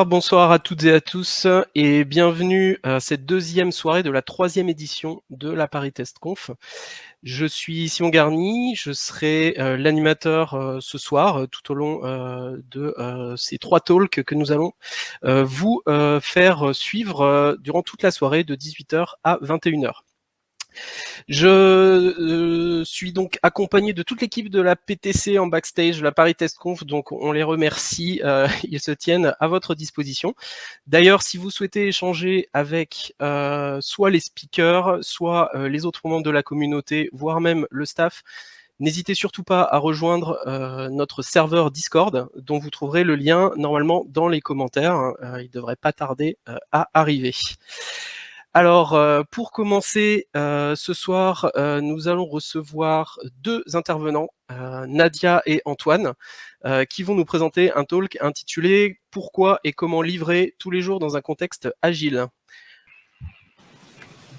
Bonsoir à toutes et à tous et bienvenue à cette deuxième soirée de la troisième édition de la Paris Test Conf. Je suis Simon Garny, je serai l'animateur ce soir tout au long de ces 3 talks que nous allons vous faire suivre durant toute la soirée de 18h à 21h. Je suis donc accompagné de toute l'équipe de la PTC en backstage, la Paris Test Conf, donc on les remercie, ils se tiennent à votre disposition. D'ailleurs, si vous souhaitez échanger avec soit les speakers, soit les autres membres de la communauté, voire même le staff, n'hésitez surtout pas à rejoindre notre serveur Discord, dont vous trouverez le lien normalement dans les commentaires. Il ne devrait pas tarder à arriver. Alors, pour commencer, ce soir, nous allons recevoir 2 intervenants, Nadia et Antoine, qui vont nous présenter un talk intitulé « Pourquoi et comment livrer tous les jours dans un contexte agile ».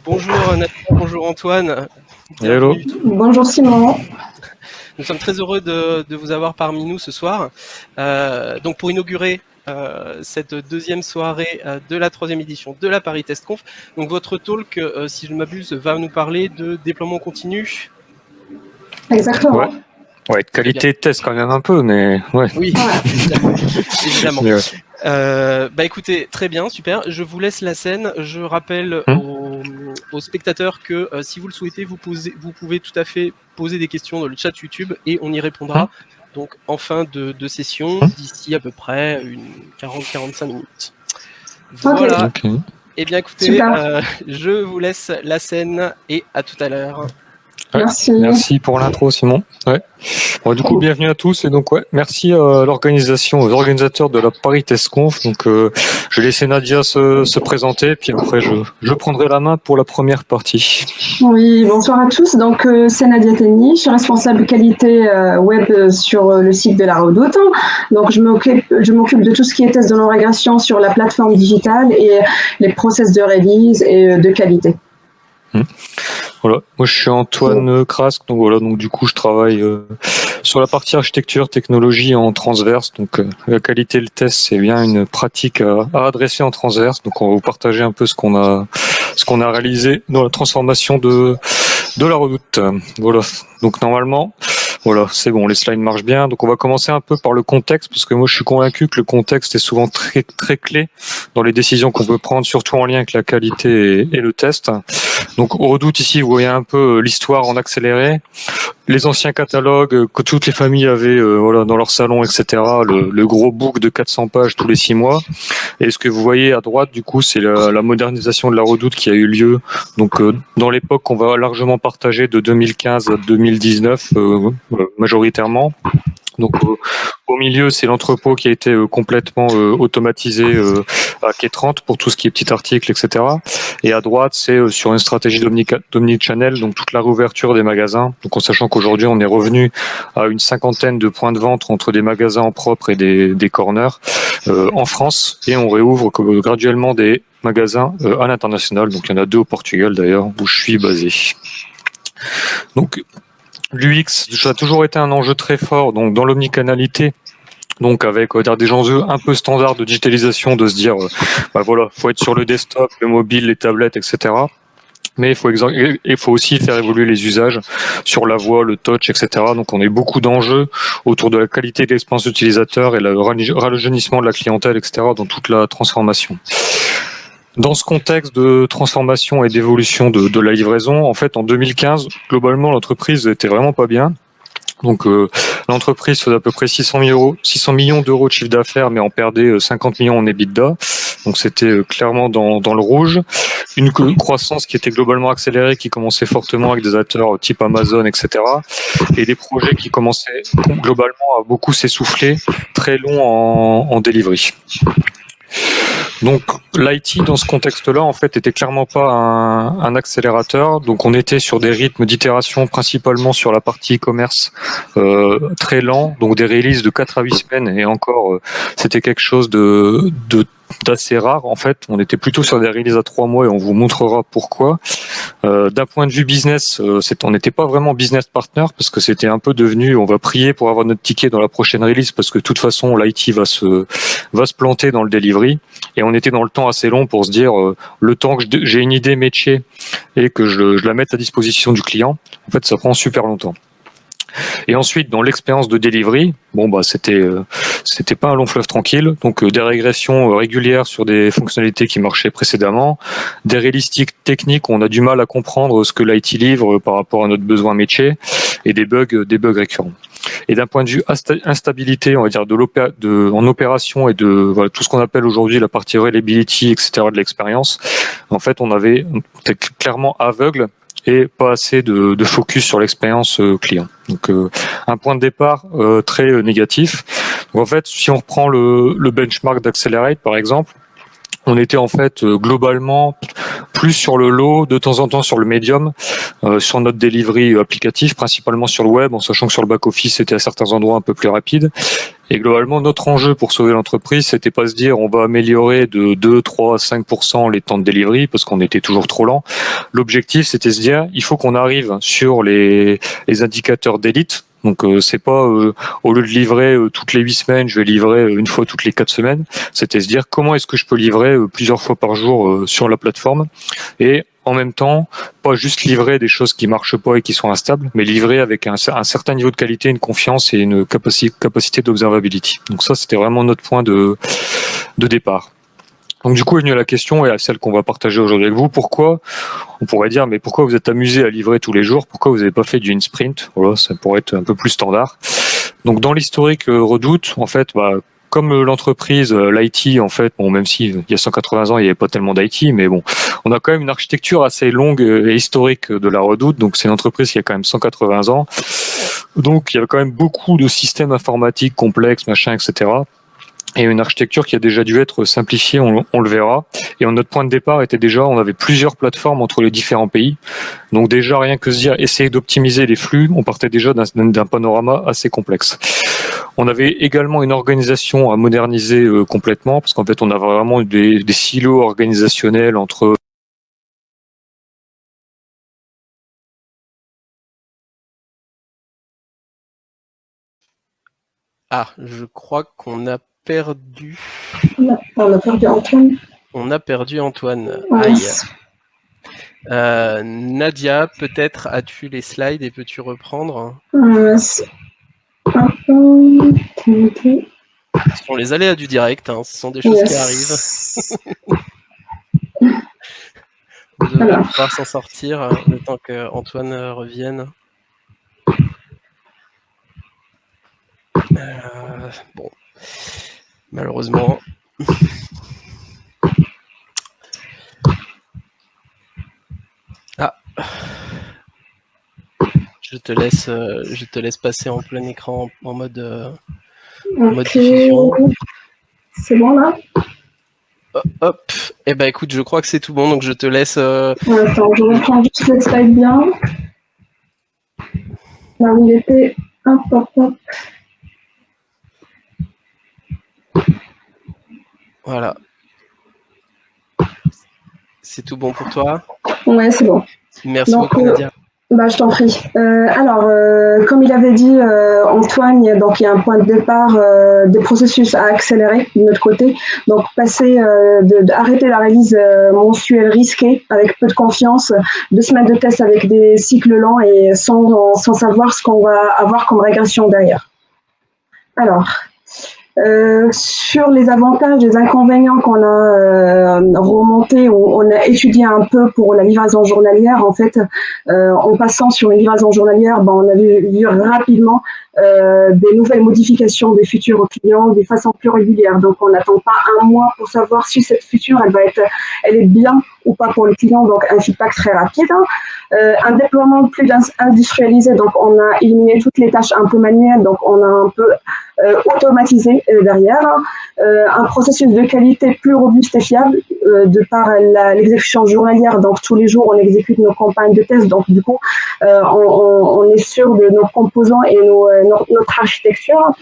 Bonjour Nadia, bonjour Antoine. Hello. Bonjour Simon. Nous sommes très heureux de vous avoir parmi nous ce soir. Donc pour inaugurer cette deuxième soirée de la troisième édition de la Paris Test Conf. Donc votre talk, si je ne m'abuse, va nous parler de déploiement continu. Exactement. Ouais, de qualité de test quand même un peu, mais ouais. Oui, évidemment. Bah écoutez, très bien, super. Je vous laisse la scène. Je rappelle aux spectateurs que si vous le souhaitez, vous pouvez tout à fait poser des questions dans le chat YouTube et on y répondra. Donc en fin de session, d'ici à peu près une 40-45 minutes. Voilà. Okay. Eh bien écoutez, je vous laisse la scène et à tout à l'heure. Ouais, merci pour l'intro Simon. Ouais. Bon, du coup, bienvenue à tous et donc merci à l'organisation, aux organisateurs de la Paris Test Conf. Donc je vais laisser Nadia se présenter puis après je prendrai la main pour la première partie. Oui, bonsoir à tous. Donc c'est Nadia Tenny, je suis responsable qualité web sur le site de la Redoute. Donc je m'occupe de tout ce qui est test de non-régression sur la plateforme digitale et les process de release et de qualité. Voilà, moi je suis Antoine Krask, donc voilà, donc du coup je travaille sur la partie architecture, technologie en transverse, donc la qualité, le test c'est bien une pratique à adresser en transverse, donc on va vous partager un peu ce qu'on a réalisé dans la transformation de la Redoute. Voilà, donc normalement, voilà, c'est bon, les slides marchent bien. Donc on va commencer un peu par le contexte, parce que moi je suis convaincu que le contexte est souvent très très clé dans les décisions qu'on peut prendre, surtout en lien avec la qualité et le test. Donc au Redoute ici, vous voyez un peu l'histoire en accéléré, les anciens catalogues que toutes les familles avaient voilà, dans leur salon, etc. Le gros book de 400 pages tous les 6 mois. Et ce que vous voyez à droite, du coup, c'est la modernisation de la Redoute qui a eu lieu. Donc dans l'époque qu'on va largement partager de 2015 à 2019 majoritairement. Donc au milieu, c'est l'entrepôt qui a été complètement automatisé à K30 pour tout ce qui est petits articles, etc. Et à droite, c'est sur une stratégie d'omnichannel, donc toute la réouverture des magasins. Donc en sachant qu'aujourd'hui, on est revenu à une 50aine de points de vente entre des magasins en propre et des corners en France. Et on réouvre graduellement des magasins à l'international. Donc il y en a 2 au Portugal d'ailleurs, où je suis basé. Donc l'UX, ça a toujours été un enjeu très fort donc dans l'omnicanalité. Donc avec des enjeux un peu standards de digitalisation, de se dire voilà, faut être sur le desktop, le mobile, les tablettes, etc. Mais il faut aussi faire évoluer les usages sur la voix, le touch, etc. Donc on a eu beaucoup d'enjeux autour de la qualité de l'expérience utilisateur et le rajeunissement de la clientèle, etc. dans toute la transformation. Dans ce contexte de transformation et d'évolution de la livraison, en fait, en 2015, globalement, l'entreprise était vraiment pas bien. Donc, l'entreprise faisait à peu près 600 millions d'euros de chiffre d'affaires, mais en perdait 50 millions en EBITDA. Donc, c'était clairement dans le rouge. Une croissance qui était globalement accélérée, qui commençait fortement avec des acteurs type Amazon, etc. Et des projets qui commençaient globalement à beaucoup s'essouffler, très longs en delivery. Donc l'IT dans ce contexte-là, en fait, était clairement pas un accélérateur. Donc on était sur des rythmes d'itération principalement sur la partie e-commerce très lent, donc des releases de 4 à 8 semaines et encore c'était quelque chose d'assez rare en fait. On était plutôt sur des releases à 3 mois et on vous montrera pourquoi. D'un point de vue business, on n'était pas vraiment business partner parce que c'était un peu devenu on va prier pour avoir notre ticket dans la prochaine release parce que de toute façon l'IT va se planter dans le delivery et on était dans le temps assez long pour se dire le temps que j'ai une idée métier et que je la mette à disposition du client, en fait ça prend super longtemps. Et ensuite, dans l'expérience de delivery, c'était pas un long fleuve tranquille. Donc, des régressions régulières sur des fonctionnalités qui marchaient précédemment, des réalistiques techniques où on a du mal à comprendre ce que l'IT livre par rapport à notre besoin métier, et des bugs récurrents. Et d'un point de vue instabilité, on va dire en opération et de tout ce qu'on appelle aujourd'hui la partie reliability, etc. de l'expérience, en fait, on était clairement aveugle et pas assez de focus sur l'expérience client. Donc un point de départ très négatif. Donc, en fait, si on reprend le benchmark d'Accelerate par exemple, on était en fait globalement plus sur le low, de temps en temps sur le medium, sur notre delivery applicatif, principalement sur le web, en sachant que sur le back-office, c'était à certains endroits un peu plus rapide. Et globalement, notre enjeu pour sauver l'entreprise, c'était pas se dire on va améliorer de 2, 3, 5% les temps de delivery, parce qu'on était toujours trop lent. L'objectif, c'était se dire il faut qu'on arrive sur les indicateurs d'élite. Donc c'est pas au lieu de livrer toutes les 8 semaines, je vais livrer une fois toutes les 4 semaines. C'était se dire comment est-ce que je peux livrer plusieurs fois par jour sur la plateforme et en même temps pas juste livrer des choses qui marchent pas et qui sont instables, mais livrer avec un certain niveau de qualité, une confiance et une capacité d'observability. Donc ça c'était vraiment notre point de départ. Donc du coup est venue la question et à celle qu'on va partager aujourd'hui avec vous. Pourquoi, on pourrait dire, mais pourquoi vous êtes amusé à livrer tous les jours? Pourquoi vous n'avez pas fait du in-sprint? Voilà, ça pourrait être un peu plus standard. Donc dans l'historique Redoute, en fait, comme l'entreprise, l'IT, en fait, bon, même si il y a 180 ans, il n'y avait pas tellement d'IT, mais bon, on a quand même une architecture assez longue et historique de la Redoute. Donc c'est une entreprise qui a quand même 180 ans. Donc il y avait quand même beaucoup de systèmes informatiques complexes, machin, etc. Et une architecture qui a déjà dû être simplifiée, on le verra. Et notre point de départ était déjà, on avait plusieurs plateformes entre les différents pays. Donc déjà, rien que se dire, essayer d'optimiser les flux, on partait déjà d'un panorama assez complexe. On avait également une organisation à moderniser complètement, parce qu'en fait, on a vraiment des silos organisationnels entre... Ah, je crois qu'on a perdu... On a perdu Antoine. On a perdu Antoine. Ouais. Aïe. Nadia, peut-être as-tu les slides et peux-tu reprendre? Yes. Ce sont les aléas du direct, hein. Ce sont des choses qui arrivent. Vous devez pouvoir s'en sortir le temps que Antoine revienne. Bon, malheureusement. Ah, je te laisse passer en plein écran en mode diffusion. C'est bon là? Hop. Eh ben écoute, je crois que c'est tout bon, donc je te laisse. Attends, je reprends juste le slide bien. Là où il était. Hop. Voilà. C'est tout bon pour toi? Ouais, c'est bon. Merci beaucoup, Nadia. Je t'en prie. Comme il avait dit Antoine, il y a un point de départ des processus à accélérer de notre côté. Donc arrêter la release mensuelle risquée avec peu de confiance, 2 semaines de test avec des cycles lents et sans savoir ce qu'on va avoir comme régression derrière. Alors, Sur les avantages, les inconvénients qu'on a remontés, on a étudié un peu pour la livraison journalière. En fait, en passant sur une livraison journalière, on a vu rapidement des nouvelles modifications des futurs clients de façon plus régulière. Donc, on n'attend pas un mois pour savoir si cette future, elle est bien ou pas pour le client. Donc, un feedback très rapide. Un déploiement plus industrialisé. Donc, on a éliminé toutes les tâches un peu manuelles. Donc, on a un peu automatisé derrière. Un processus de qualité plus robuste et fiable de par l'exécution journalière. Donc, tous les jours, on exécute nos campagnes de test. Donc, du coup, on est sûr de nos composants et notre architecture.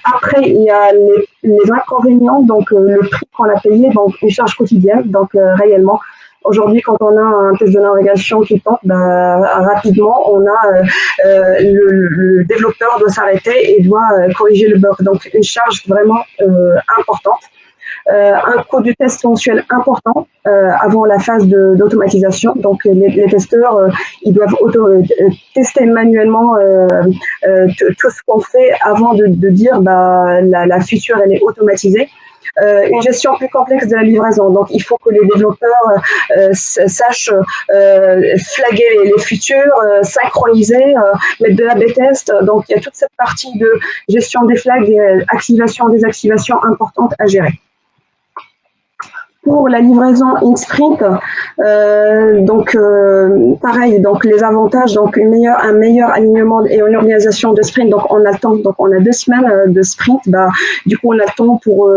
Après, il y a les inconvénients, donc le prix qu'on a payé, donc une charge quotidienne, donc réellement. Aujourd'hui, quand on a un test de navigation qui tombe, rapidement, on a le développeur doit s'arrêter et doit corriger le bug. Donc, une charge vraiment importante. Un coût du test mensuel important avant la phase d'automatisation. Donc, les testeurs, ils doivent tester manuellement tout ce qu'on fait avant de dire la future, elle est automatisée. Une gestion plus complexe de la livraison. Donc, il faut que les développeurs sachent flaguer les futurs, synchroniser, mettre de l'A/B test. Donc, il y a toute cette partie de gestion des flags, activation, désactivation importante à gérer. Pour la livraison in sprint, pareil, donc les avantages, donc un meilleur alignement et une organisation de sprint. Donc on a le temps, donc on a 2 semaines de sprint. Du coup on a le temps pour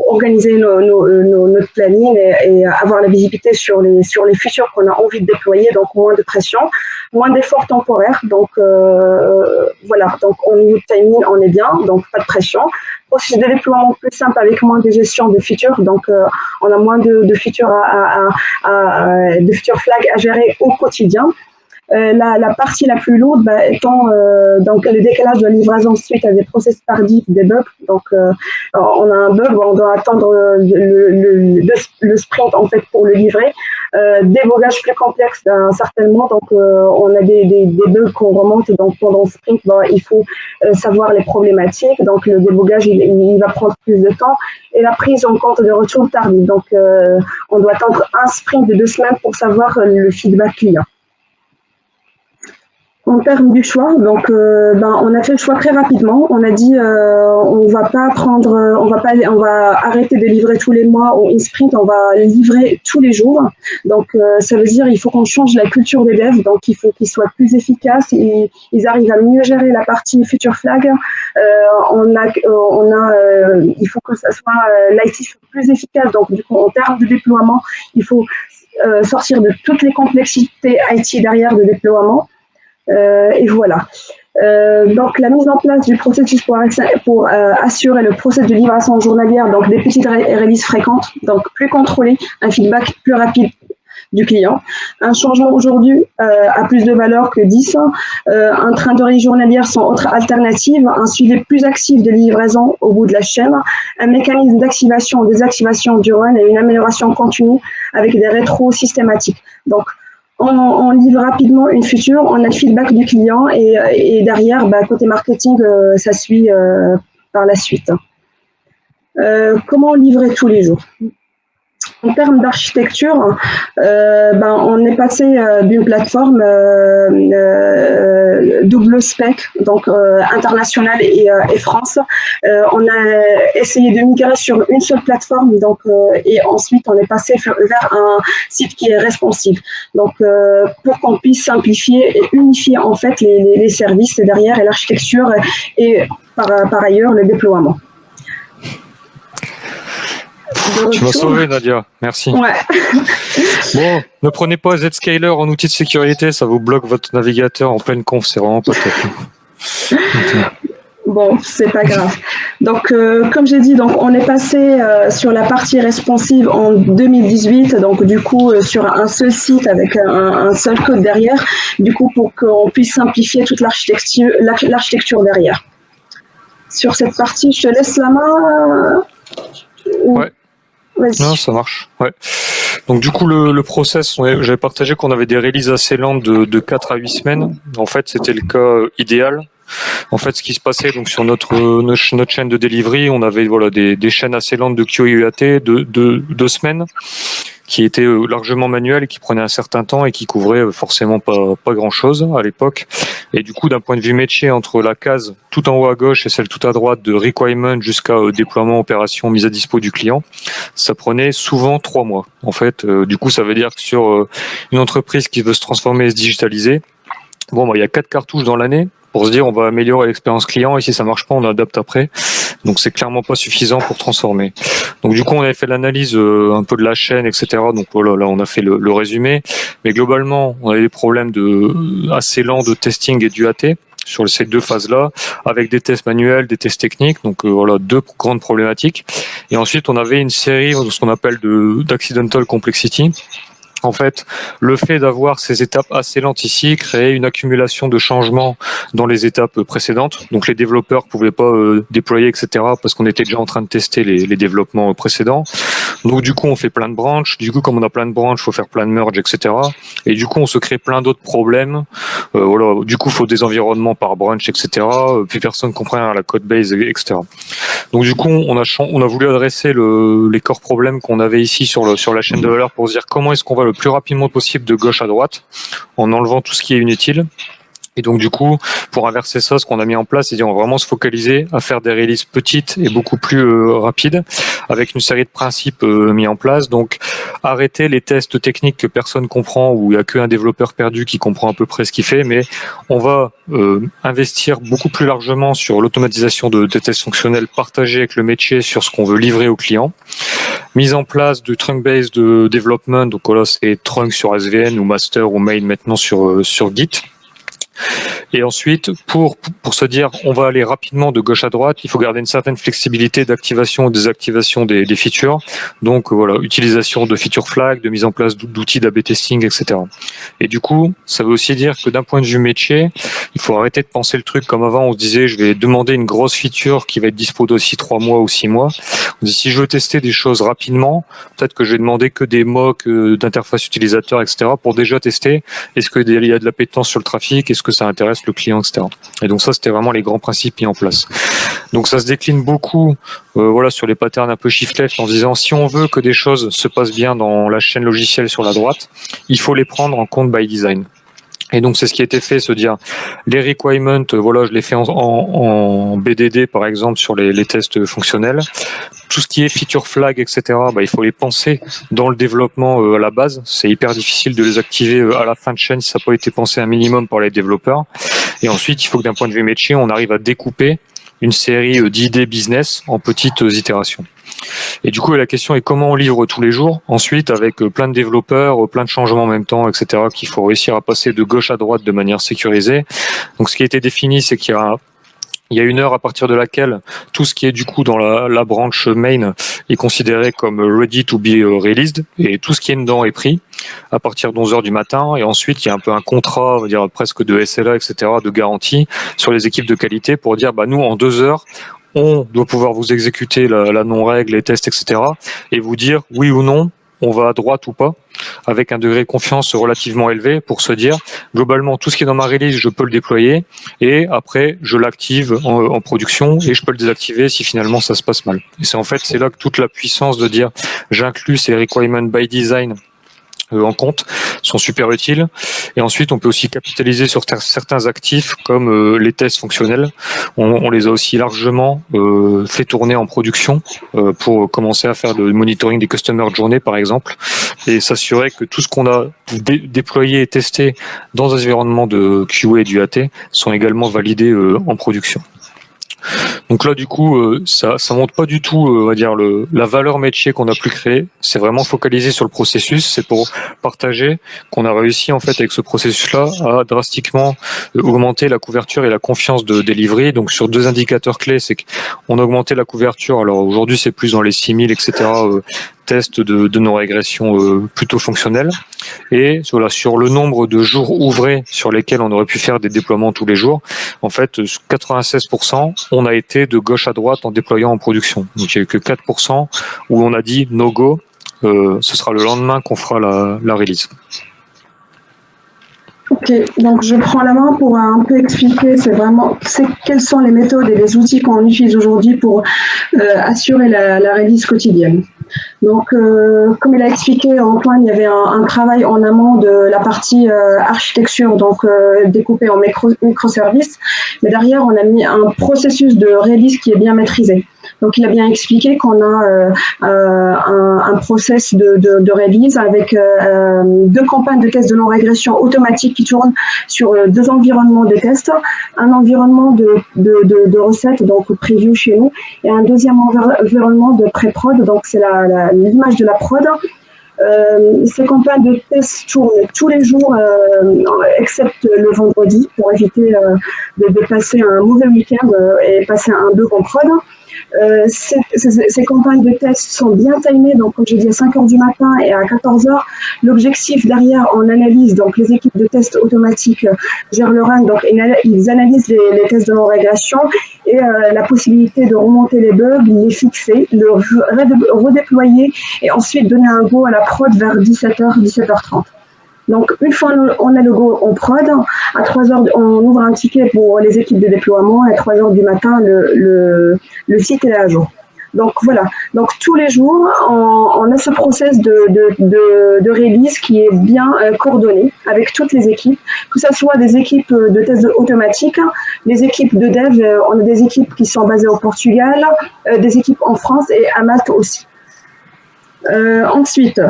organiser notre planning et avoir la visibilité sur les futurs qu'on a envie de déployer. Donc moins de pression, moins d'efforts temporaires. Donc voilà, donc au niveau de timing on est bien, donc pas de pression. Processus de déploiement plus simple avec moins de gestion de features, donc on a moins de features de feature flags à gérer au quotidien. La partie la plus lourde étant donc le décalage de la livraison suite à des process tardifs, des bugs. Donc on a un bug, on doit attendre le sprint en fait pour le livrer. Débogage plus complexe certainement, donc on a des bugs qu'on remonte, donc pendant le sprint il faut savoir les problématiques, donc le débogage il va prendre plus de temps, et la prise en compte de retour tardif, donc on doit attendre un sprint de 2 semaines pour savoir le feedback client. En termes du choix, donc on a fait le choix très rapidement. On a dit on va arrêter de livrer tous les mois ou in sprint, on va livrer tous les jours. Donc ça veut dire il faut qu'on change la culture des devs, donc il faut qu'ils soient plus efficaces, ils arrivent à mieux gérer la partie future flag. Il faut que ça soit l'IT soit plus efficace. Donc du coup en termes de déploiement, il faut sortir de toutes les complexités IT derrière de déploiement. Et voilà. Donc la mise en place du processus pour assurer le processus de livraison journalière, donc des petites releases fréquentes, donc plus contrôlées, un feedback plus rapide du client. Un changement aujourd'hui a plus de valeur que 10. Un train de release journalière sans autre alternative, un suivi plus actif de livraison au bout de la chaîne, un mécanisme d'activation, désactivation du run et une amélioration continue avec des rétros systématiques. Donc on livre rapidement une feature, on a le feedback du client et derrière, côté marketing, ça suit par la suite. Comment livrer tous les jours ? En termes d'architecture, on est passé d'une plateforme double spec, donc internationale et France. On a essayé de migrer sur une seule plateforme, donc et ensuite on est passé vers un site qui est responsive. Donc pour qu'on puisse simplifier et unifier en fait les services derrière et l'architecture et par ailleurs le déploiement. Tu m'as sauvé, Nadia. Merci. Ouais. Bon, ne prenez pas Zscaler en outil de sécurité, ça vous bloque votre navigateur en pleine conf, c'est vraiment pas top. Bon, c'est pas grave. Donc, comme j'ai dit, donc on est passé sur la partie responsive en 2018, donc du coup sur un seul site avec un seul code derrière, du coup pour qu'on puisse simplifier toute l'architecture derrière. Sur cette partie, je te laisse la main. Ouais. Non, ça marche. Ouais. Donc du coup le process, j'avais partagé qu'on avait des releases assez lentes de 4 à 8 semaines. En fait, c'était le cas idéal. En fait, ce qui se passait donc sur notre chaîne de delivery, on avait des chaînes assez lentes de QA UAT de 2 semaines qui étaient largement manuelles et qui prenaient un certain temps et qui couvraient forcément pas grand-chose à l'époque. Et du coup, d'un point de vue métier, entre la case tout en haut à gauche et celle tout à droite de requirement jusqu'à déploiement, opération, mise à dispo du client, ça prenait souvent 3 mois. En fait, du coup, ça veut dire que sur une entreprise qui veut se transformer et se digitaliser, il y a 4 cartouches dans l'année pour se dire on va améliorer l'expérience client et si ça marche pas, on adapte après. Donc c'est clairement pas suffisant pour transformer. Donc du coup, on avait fait l'analyse un peu de la chaîne, etc. Donc voilà, là on a fait le résumé. Mais globalement, on avait des problèmes assez lents de testing et d'UAT sur ces 2 phases-là, avec des tests manuels, des tests techniques. Donc voilà, 2 grandes problématiques. Et ensuite, on avait une série de ce qu'on appelle d'accidental complexity. En fait, le fait d'avoir ces étapes assez lentes ici créait une accumulation de changements dans les étapes précédentes. Donc les développeurs pouvaient pas déployer, etc. parce qu'on était déjà en train de tester les développements précédents. Donc du coup, on fait plein de branches. Du coup, comme on a plein de branches, faut faire plein de merge, etc. Et du coup, on se crée plein d'autres problèmes. Voilà. Du coup, faut des environnements par branch, etc. Puis personne comprend la code base, etc. Donc du coup, on a voulu adresser les corps problèmes qu'on avait ici sur la chaîne de valeur pour se dire comment est-ce qu'on va le plus rapidement possible de gauche à droite en enlevant tout ce qui est inutile. Et donc du coup, pour inverser ça, ce qu'on a mis en place, c'est dire on va vraiment se focaliser à faire des releases petites et beaucoup plus rapides, avec une série de principes mis en place. Donc arrêter les tests techniques que personne comprend, où il n'y a qu'un développeur perdu qui comprend à peu près ce qu'il fait, mais on va investir beaucoup plus largement sur l'automatisation de tests fonctionnels partagés avec le métier sur ce qu'on veut livrer aux clients. Mise en place de trunk-based development, donc voilà, c'est trunk sur SVN ou master ou main maintenant sur Git. Et ensuite, pour se dire on va aller rapidement de gauche à droite, il faut garder une certaine flexibilité d'activation ou désactivation des features. Donc voilà, utilisation de feature flag, de mise en place d'outils d'A/B testing, etc. Et du coup, ça veut aussi dire que d'un point de vue métier, il faut arrêter de penser le truc comme avant. On se disait je vais demander une grosse feature qui va être dispo d'ici 3 mois ou 6 mois. On dit si je veux tester des choses rapidement, peut-être que je vais demander que des mocks d'interface utilisateur, etc. pour déjà tester. Est-ce qu'il y a de l'appétence sur le trafic? Est-ce que ça intéresse le client, etc. Et donc ça, c'était vraiment les grands principes mis en place. Donc ça se décline beaucoup sur les patterns un peu shift left en disant si on veut que des choses se passent bien dans la chaîne logicielle sur la droite, il faut les prendre en compte by design. Et donc c'est ce qui a été fait, se dire les requirements, je les fais en BDD par exemple sur les tests fonctionnels. Tout ce qui est feature flag, etc., il faut les penser dans le développement à la base. C'est hyper difficile de les activer à la fin de chaîne si ça n'a pas été pensé un minimum par les développeurs. Et ensuite, il faut que d'un point de vue métier, on arrive à découper une série d'idées business en petites itérations. Et du coup, la question est comment on livre tous les jours. Ensuite, avec plein de développeurs, plein de changements en même temps, etc., qu'il faut réussir à passer de gauche à droite de manière sécurisée. Donc, ce qui a été défini, c'est qu'il y a une heure à partir de laquelle tout ce qui est du coup dans la branche main est considéré comme ready to be released et tout ce qui est dedans est pris à partir d'11 heures du matin. Et ensuite, il y a un peu un contrat, on va dire presque de SLA, etc., de garantie sur les équipes de qualité pour dire, nous, en 2 heures, on doit pouvoir vous exécuter la non-règle, les tests, etc., et vous dire oui ou non, on va à droite ou pas, avec un degré de confiance relativement élevé pour se dire, globalement, tout ce qui est dans ma release, je peux le déployer, et après, je l'active en production, et je peux le désactiver si finalement ça se passe mal. Et c'est là que toute la puissance de dire, j'inclus ces requirements by design en compte sont super utiles. Et ensuite, on peut aussi capitaliser sur certains actifs comme les tests fonctionnels. On les a aussi largement fait tourner en production pour commencer à faire le monitoring des customer journée, par exemple, et s'assurer que tout ce qu'on a déployé et testé dans un environnement de QA et d'UAT sont également validés en production. Donc là, du coup, ça montre pas du tout, on va dire, la valeur métier qu'on a pu créer. C'est vraiment focalisé sur le processus. C'est pour partager qu'on a réussi, en fait, avec ce processus-là, à drastiquement augmenter la couverture et la confiance de delivery. Donc, sur 2 indicateurs clés, c'est qu'on a augmenté la couverture. Alors, aujourd'hui, c'est plus dans les 6000, etc., tests de non-régression plutôt fonctionnels. Et voilà, sur le nombre de jours ouvrés sur lesquels on aurait pu faire des déploiements tous les jours, en fait, 96%, on a été de gauche à droite en déployant en production. Donc, il n'y a eu que 4% où on a dit no go, ce sera le lendemain qu'on fera la release. Ok, donc je prends la main pour un peu expliquer quelles sont les méthodes et les outils qu'on utilise aujourd'hui pour assurer la release quotidienne. Donc, comme il a expliqué Antoine, il y avait un travail en amont de la partie architecture, donc découpée en microservices, mais derrière on a mis un processus de release qui est bien maîtrisé. Donc, il a bien expliqué qu'on a un process de release avec 2 campagnes de tests de non-régression automatique qui tournent sur 2 environnements de tests, un environnement de recettes, donc preview chez nous, et un deuxième environnement de pré-prod, donc c'est l'image de la prod. Ces campagnes de tests tournent tous les jours, excepte le vendredi, pour éviter de passer un mauvais week-end et passer un bug en prod. Ces campagnes de tests sont bien timées, donc comme j'ai dit à 5h du matin et à 14h. L'objectif derrière, on analyse, donc les équipes de tests automatiques gèrent le run, donc ils analysent les tests de non-régression et la possibilité de remonter les bugs, les fixer, le redéployer et ensuite donner un go à la prod vers 17h, 17h30. Donc, une fois on a le go en prod, à 3h, on ouvre un ticket pour les équipes de déploiement et à 3h du matin, le site est à jour. Donc, voilà. Donc, tous les jours, on a ce process de release qui est bien coordonné avec toutes les équipes, que ce soit des équipes de tests automatiques, des équipes de dev, on a des équipes qui sont basées au Portugal, des équipes en France et à Malte aussi. Ensuite,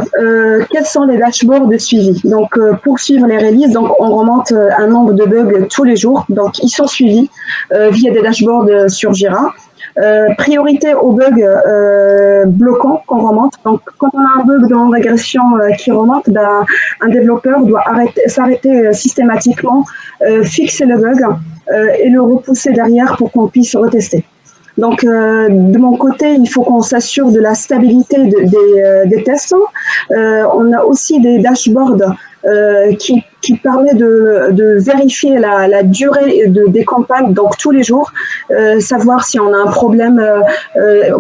quels sont les dashboards de suivi? Donc, pour suivre les releases, donc on remonte un nombre de bugs tous les jours. Donc, ils sont suivis via des dashboards sur Jira. Priorité aux bugs bloquants qu'on remonte. Donc, quand on a un bug dans régression qui remonte, un développeur doit s'arrêter systématiquement, fixer le bug et le repousser derrière pour qu'on puisse retester. Donc, de mon côté, il faut qu'on s'assure de la stabilité des tests. On a aussi des dashboards qui permet de vérifier la durée des campagnes, donc tous les jours, savoir si on a un problème,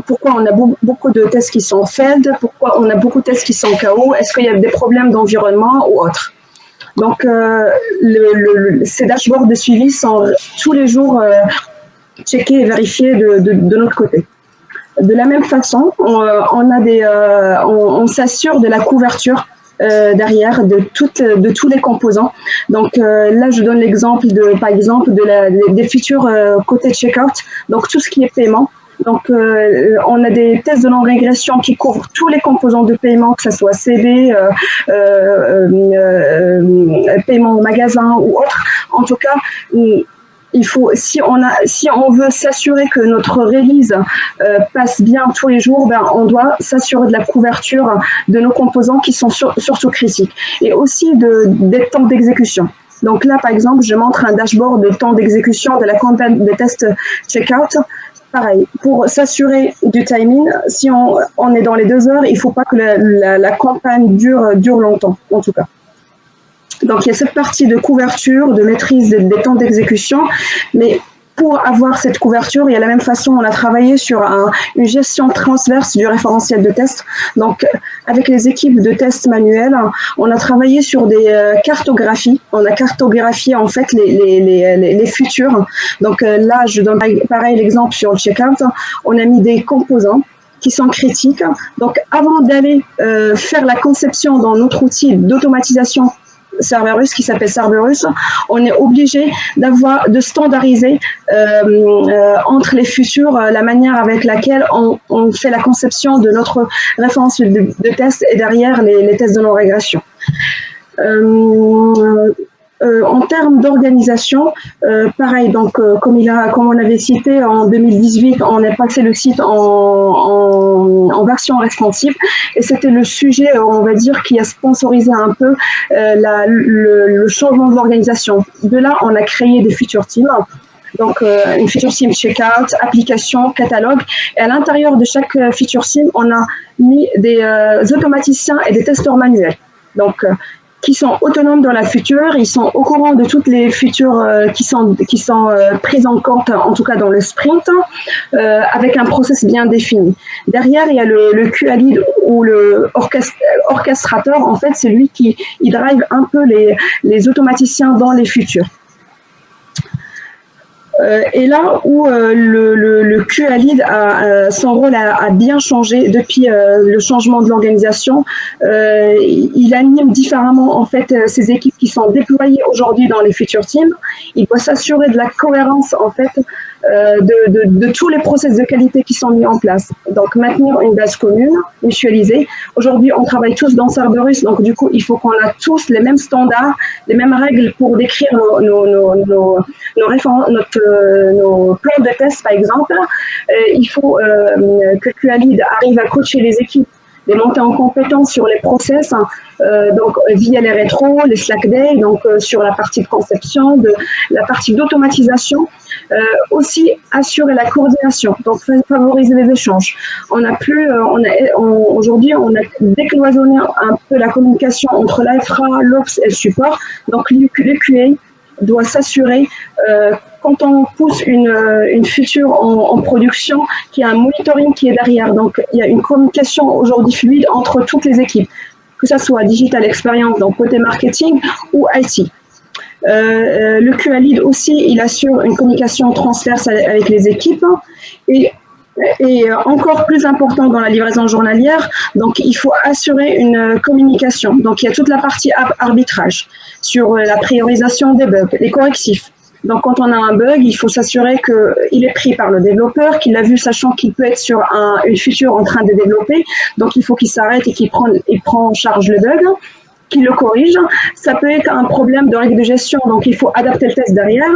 pourquoi on a beaucoup de tests qui sont failed, pourquoi on a beaucoup de tests qui sont KO, est-ce qu'il y a des problèmes d'environnement ou autre. Donc, ces dashboards de suivi sont tous les jours checker et vérifier de notre côté. De la même façon, on s'assure de la couverture derrière de tous les composants. Donc là, je donne l'exemple par exemple des features côté checkout. Donc tout ce qui est paiement. Donc on a des tests de non-régression qui couvrent tous les composants de paiement, que ce soit CB, paiement au magasin ou autre. En tout cas, il faut, si on veut s'assurer que notre release passe bien tous les jours, on doit s'assurer de la couverture de nos composants qui sont surtout critiques et aussi des temps d'exécution. Donc là, par exemple, je montre un dashboard de temps d'exécution de la campagne de test checkout. Pareil, pour s'assurer du timing, si on est dans les 2 heures, il ne faut pas que la campagne dure longtemps, en tout cas. Donc, il y a cette partie de couverture, de maîtrise des temps d'exécution, mais pour avoir cette couverture, il y a la même façon, on a travaillé sur une gestion transverse du référentiel de test. Donc, avec les équipes de test manuels, on a travaillé sur des cartographies. On a cartographié en fait les futurs. Donc là, je donne pareil l'exemple sur le checkout. On a mis des composants qui sont critiques. Donc, avant d'aller faire la conception dans notre outil d'automatisation Cerberus qui s'appelle Cerberus, on est obligé de standardiser entre les futurs la manière avec laquelle on fait la conception de notre référence de test et derrière les tests de non-régression. En termes d'organisation, pareil, donc comme on avait cité en 2018, on a passé le site en version responsive et c'était le sujet, on va dire, qui a sponsorisé un peu le changement de l'organisation. De là, on a créé des feature teams. Donc, une feature team checkout, application, catalogue. Et à l'intérieur de chaque feature team, on a mis des automaticiens et des testeurs manuels. Donc, qui sont autonomes dans la feature, ils sont au courant de toutes les features qui sont prises en compte, en tout cas dans le sprint, avec un process bien défini. Derrière, il y a le QA lead ou le orchestrateur, en fait, c'est lui qui drive un peu les automaticiens dans les features. Et là où le QA lead son rôle a bien changé depuis le changement de l'organisation, il anime différemment en fait ces équipes qui sont déployées aujourd'hui dans les feature teams. Il doit s'assurer de la cohérence en fait de tous les process de qualité qui sont mis en place. Donc maintenir une base commune, mutualisée. Aujourd'hui, on travaille tous dans Cerberus, donc du coup, il faut qu'on a tous les mêmes standards, les mêmes règles pour décrire nos plans de test, par exemple. Il faut que QA lead arrive à coacher les équipes, les monter en compétence sur les process, donc via les rétros, les Slack Day, donc sur la partie de conception, la partie d'automatisation, aussi assurer la coordination, donc favoriser les échanges. Aujourd'hui, on a décloisonné un peu la communication entre l'IFRA, l'Ops et le support, donc le QA doit s'assurer quand on pousse une feature en production, qu'il y a un monitoring qui est derrière. Donc, il y a une communication aujourd'hui fluide entre toutes les équipes, que ce soit Digital Experience, donc côté marketing, ou IT. Le QA lead aussi, il assure une communication transverse avec les équipes. Et encore plus important dans la livraison journalière, donc il faut assurer une communication. Donc, il y a toute la partie arbitrage sur la priorisation des bugs, les correctifs. Donc, quand on a un bug, il faut s'assurer qu'il est pris par le développeur, qu'il l'a vu, sachant qu'il peut être sur une feature en train de développer. Donc, il faut qu'il s'arrête et qu'il prend en charge le bug, qu'il le corrige. Ça peut être un problème de règle de gestion, donc il faut adapter le test derrière.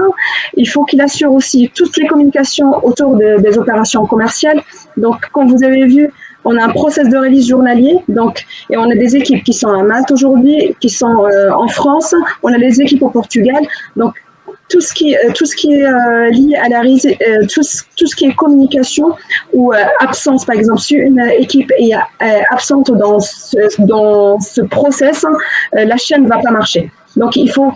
Il faut qu'il assure aussi toutes les communications autour des opérations commerciales. Donc, comme vous avez vu, on a un process de release journalier, donc, et on a des équipes qui sont à Malte aujourd'hui, qui sont en France, on a les équipes au Portugal. Donc, tout ce qui est lié à tout ce qui est communication ou absence, par exemple, si une équipe est absente dans ce process, la chaîne ne va pas marcher. Donc, il faut,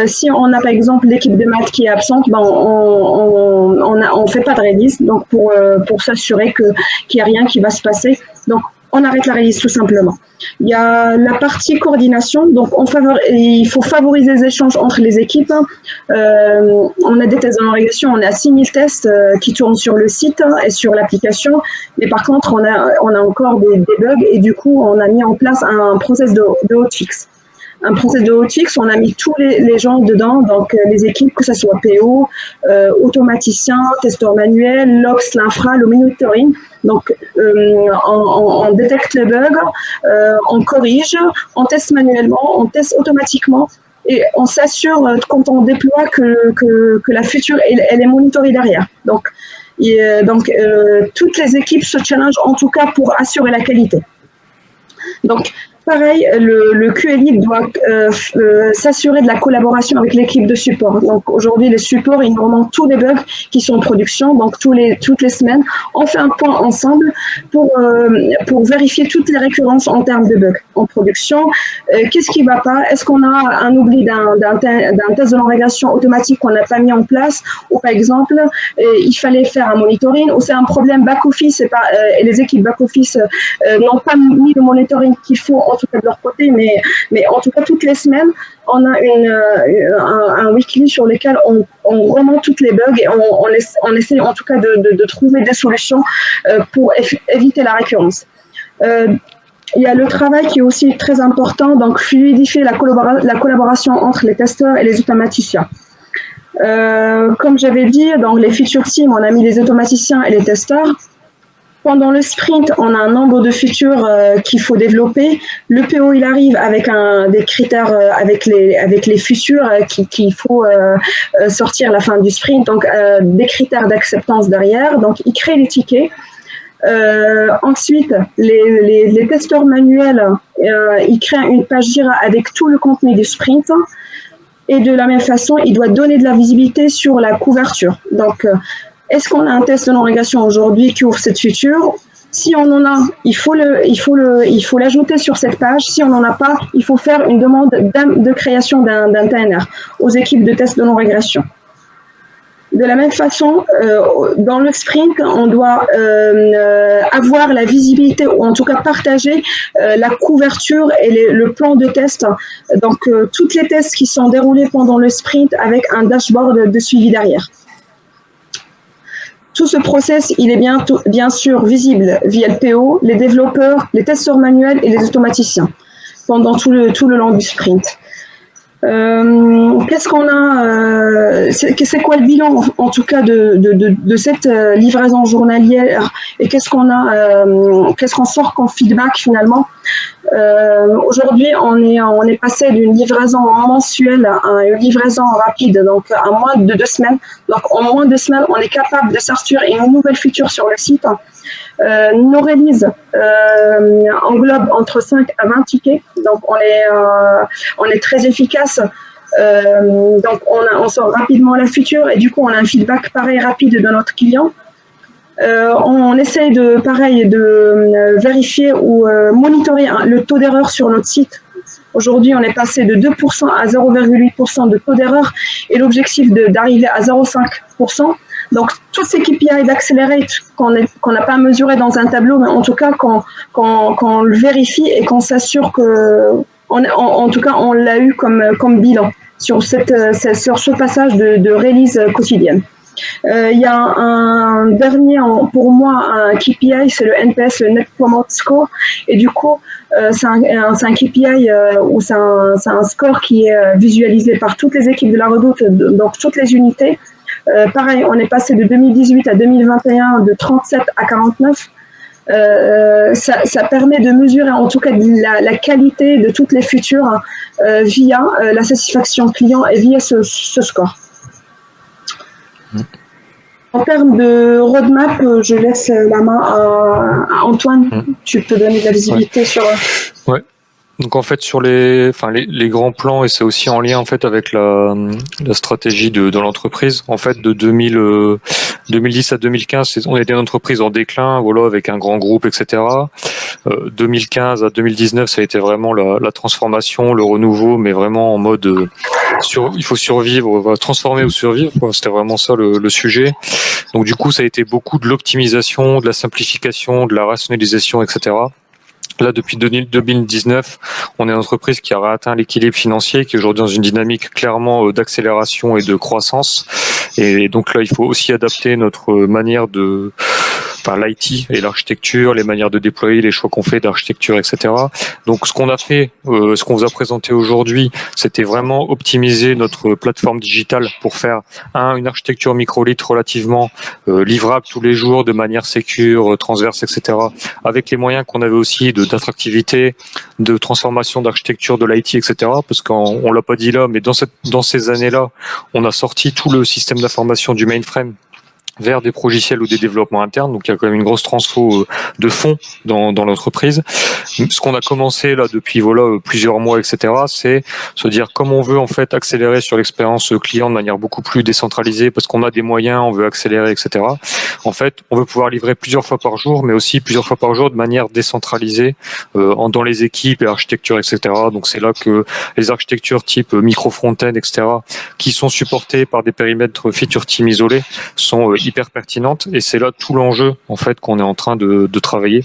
si on a par exemple l'équipe de maths qui est absente, ben on fait pas de release, donc pour s'assurer qu'il n'y a rien qui va se passer. Donc, on arrête la release tout simplement. Il y a la partie coordination, donc il faut favoriser les échanges entre les équipes. On a des tests de régression, on a 6000 tests qui tournent sur le site et sur l'application, mais par contre on a encore des bugs et du coup on a mis en place un process de hotfix. Un process de hotfix, on a mis tous les gens dedans, donc les équipes, que ce soit PO, automaticiens, testeurs manuels, l'Ops, l'infra, le monitoring. Donc, on détecte les bugs, on corrige, on teste manuellement, on teste automatiquement et on s'assure quand on déploie que la feature, elle est monitorée derrière. Donc, toutes les équipes se challengent en tout cas pour assurer la qualité. Donc, pareil, le QA lead doit s'assurer de la collaboration avec l'équipe de support. Donc aujourd'hui, les supports, ils nous remontent tous les bugs qui sont en production. Donc toutes les semaines, on fait un point ensemble pour vérifier toutes les récurrences en termes de bugs en production. Qu'est-ce qui ne va pas? Est-ce qu'on a un oubli d'un test de non-régression automatique qu'on n'a pas mis en place? Ou par exemple, il fallait faire un monitoring, ou c'est un problème back-office et les équipes back-office n'ont pas mis le monitoring qu'il faut en tout cas de leur côté, mais en tout cas toutes les semaines, on a un weekly sur lequel on remonte toutes les bugs et on essaie en tout cas de trouver des solutions pour éviter la récurrence. Il y a le travail qui est aussi très important, donc fluidifier la collaboration entre les testeurs et les automaticiens. Comme j'avais dit, dans les feature teams, on a mis les automaticiens et les testeurs. Pendant le sprint, on a un nombre de features qu'il faut développer. Le PO, il arrive avec des critères, avec les features qu'il faut sortir à la fin du sprint, donc des critères d'acceptance derrière. Donc, il crée les tickets. Ensuite, les testeurs manuels, ils créent une page Jira avec tout le contenu du sprint. Et de la même façon, il doit donner de la visibilité sur la couverture. Donc, est-ce qu'on a un test de non-régression aujourd'hui qui ouvre cette feature? Si on en a, il faut l'ajouter sur cette page. Si on n'en a pas, il faut faire une demande de création d'un TNR aux équipes de test de non-régression. De la même façon, dans le sprint, on doit avoir la visibilité, ou en tout cas partager la couverture et le plan de test. Donc, toutes les tests qui sont déroulés pendant le sprint avec un dashboard de suivi derrière. Tout ce process, il est bien sûr visible via le PO, les développeurs, les testeurs manuels et les automaticiens pendant tout le long du sprint. Qu'est-ce qu'on a c'est quoi le bilan en tout cas de cette livraison journalière et qu'est-ce qu'on sort comme feedback finalement? Aujourd'hui, on est passé d'une livraison mensuelle à une livraison rapide, donc en moins de 2 semaines. Donc en moins de 2 semaines, on est capable de sortir une nouvelle feature sur le site. Nos releases englobent entre 5 à 20 tickets, donc on est très efficace. Donc on sort rapidement la feature et du coup on a un feedback pareil rapide de notre client. On essaye de vérifier ou monitorer le taux d'erreur sur notre site. Aujourd'hui, on est passé de 2% à 0,8% de taux d'erreur et l'objectif d'arriver à 0,5%. Donc, tous ces KPI d'accelerate qu'on n'a pas mesuré dans un tableau, mais en tout cas, qu'on le vérifie et qu'on s'assure que, en tout cas, on l'a eu comme bilan sur ce passage de release quotidienne. Il y a un dernier, pour moi, un KPI, c'est le NPS, le Net Promoter Score. Et du coup, c'est un KPI ou c'est un score qui est visualisé par toutes les équipes de la Redoute, donc toutes les unités. Pareil, on est passé de 2018 à 2021 de 37 à 49. Ça permet de mesurer en tout cas la qualité de toutes les features via la satisfaction client et via ce score. En termes de roadmap, je laisse la main à Antoine. Tu peux donner de la visibilité sur... Ouais. Donc en fait sur les grands plans, et c'est aussi en lien en fait avec la stratégie de l'entreprise. En fait de 2010 à 2015, on était une entreprise en déclin, voilà, avec un grand groupe, etc. 2015 à 2019, ça a été vraiment la transformation, le renouveau, mais vraiment en mode il faut survivre, on va transformer ou survivre, quoi. C'était vraiment ça le sujet. Donc du coup, ça a été beaucoup de l'optimisation, de la simplification, de la rationalisation, etc. Là, depuis 2019, on est une entreprise qui a atteint l'équilibre financier, qui est aujourd'hui dans une dynamique clairement d'accélération et de croissance. Et donc là, il faut aussi adapter notre manière l'IT et l'architecture, les manières de déployer, les choix qu'on fait d'architecture, etc. Donc ce qu'on a fait, ce qu'on vous a présenté aujourd'hui, c'était vraiment optimiser notre plateforme digitale pour faire une architecture microlitre relativement livrable tous les jours de manière sécure, transverse, etc. Avec les moyens qu'on avait aussi d'attractivité, de transformation d'architecture de l'IT, etc. Parce qu'on l'a pas dit là, mais dans ces années-là, on a sorti tout le système d'information du mainframe vers des progiciels ou des développements internes. Donc, il y a quand même une grosse transfo de fonds dans l'entreprise. Ce qu'on a commencé là depuis plusieurs mois, etc., c'est se dire comment on veut en fait accélérer sur l'expérience client de manière beaucoup plus décentralisée parce qu'on a des moyens, on veut accélérer, etc. En fait, on veut pouvoir livrer plusieurs fois par jour, mais aussi plusieurs fois par jour de manière décentralisée dans les équipes et architectures, etc. Donc, c'est là que les architectures type micro front-end, etc., qui sont supportées par des périmètres feature team isolés, sont hyper pertinente, et c'est là tout l'enjeu en fait qu'on est en train de travailler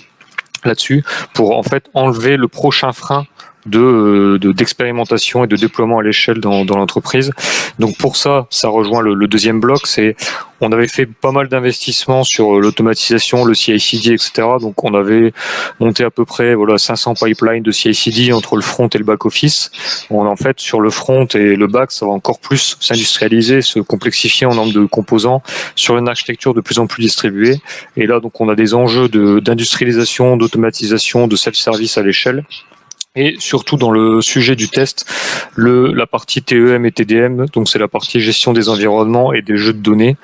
là-dessus pour en fait enlever le prochain frein d'expérimentation et de déploiement à l'échelle dans l'entreprise. Donc pour ça rejoint le deuxième bloc, c'est on avait fait pas mal d'investissements sur l'automatisation, le CI/CD, etc. Donc on avait monté à peu près 500 pipelines de CI/CD entre le front et le back office. En fait sur le front et le back, ça va encore plus s'industrialiser, se complexifier en nombre de composants sur une architecture de plus en plus distribuée. Et là donc on a des enjeux d'industrialisation, d'automatisation, de self-service à l'échelle. Et surtout dans le sujet du test, la partie TEM et TDM, donc c'est la partie gestion des environnements et des jeux de données.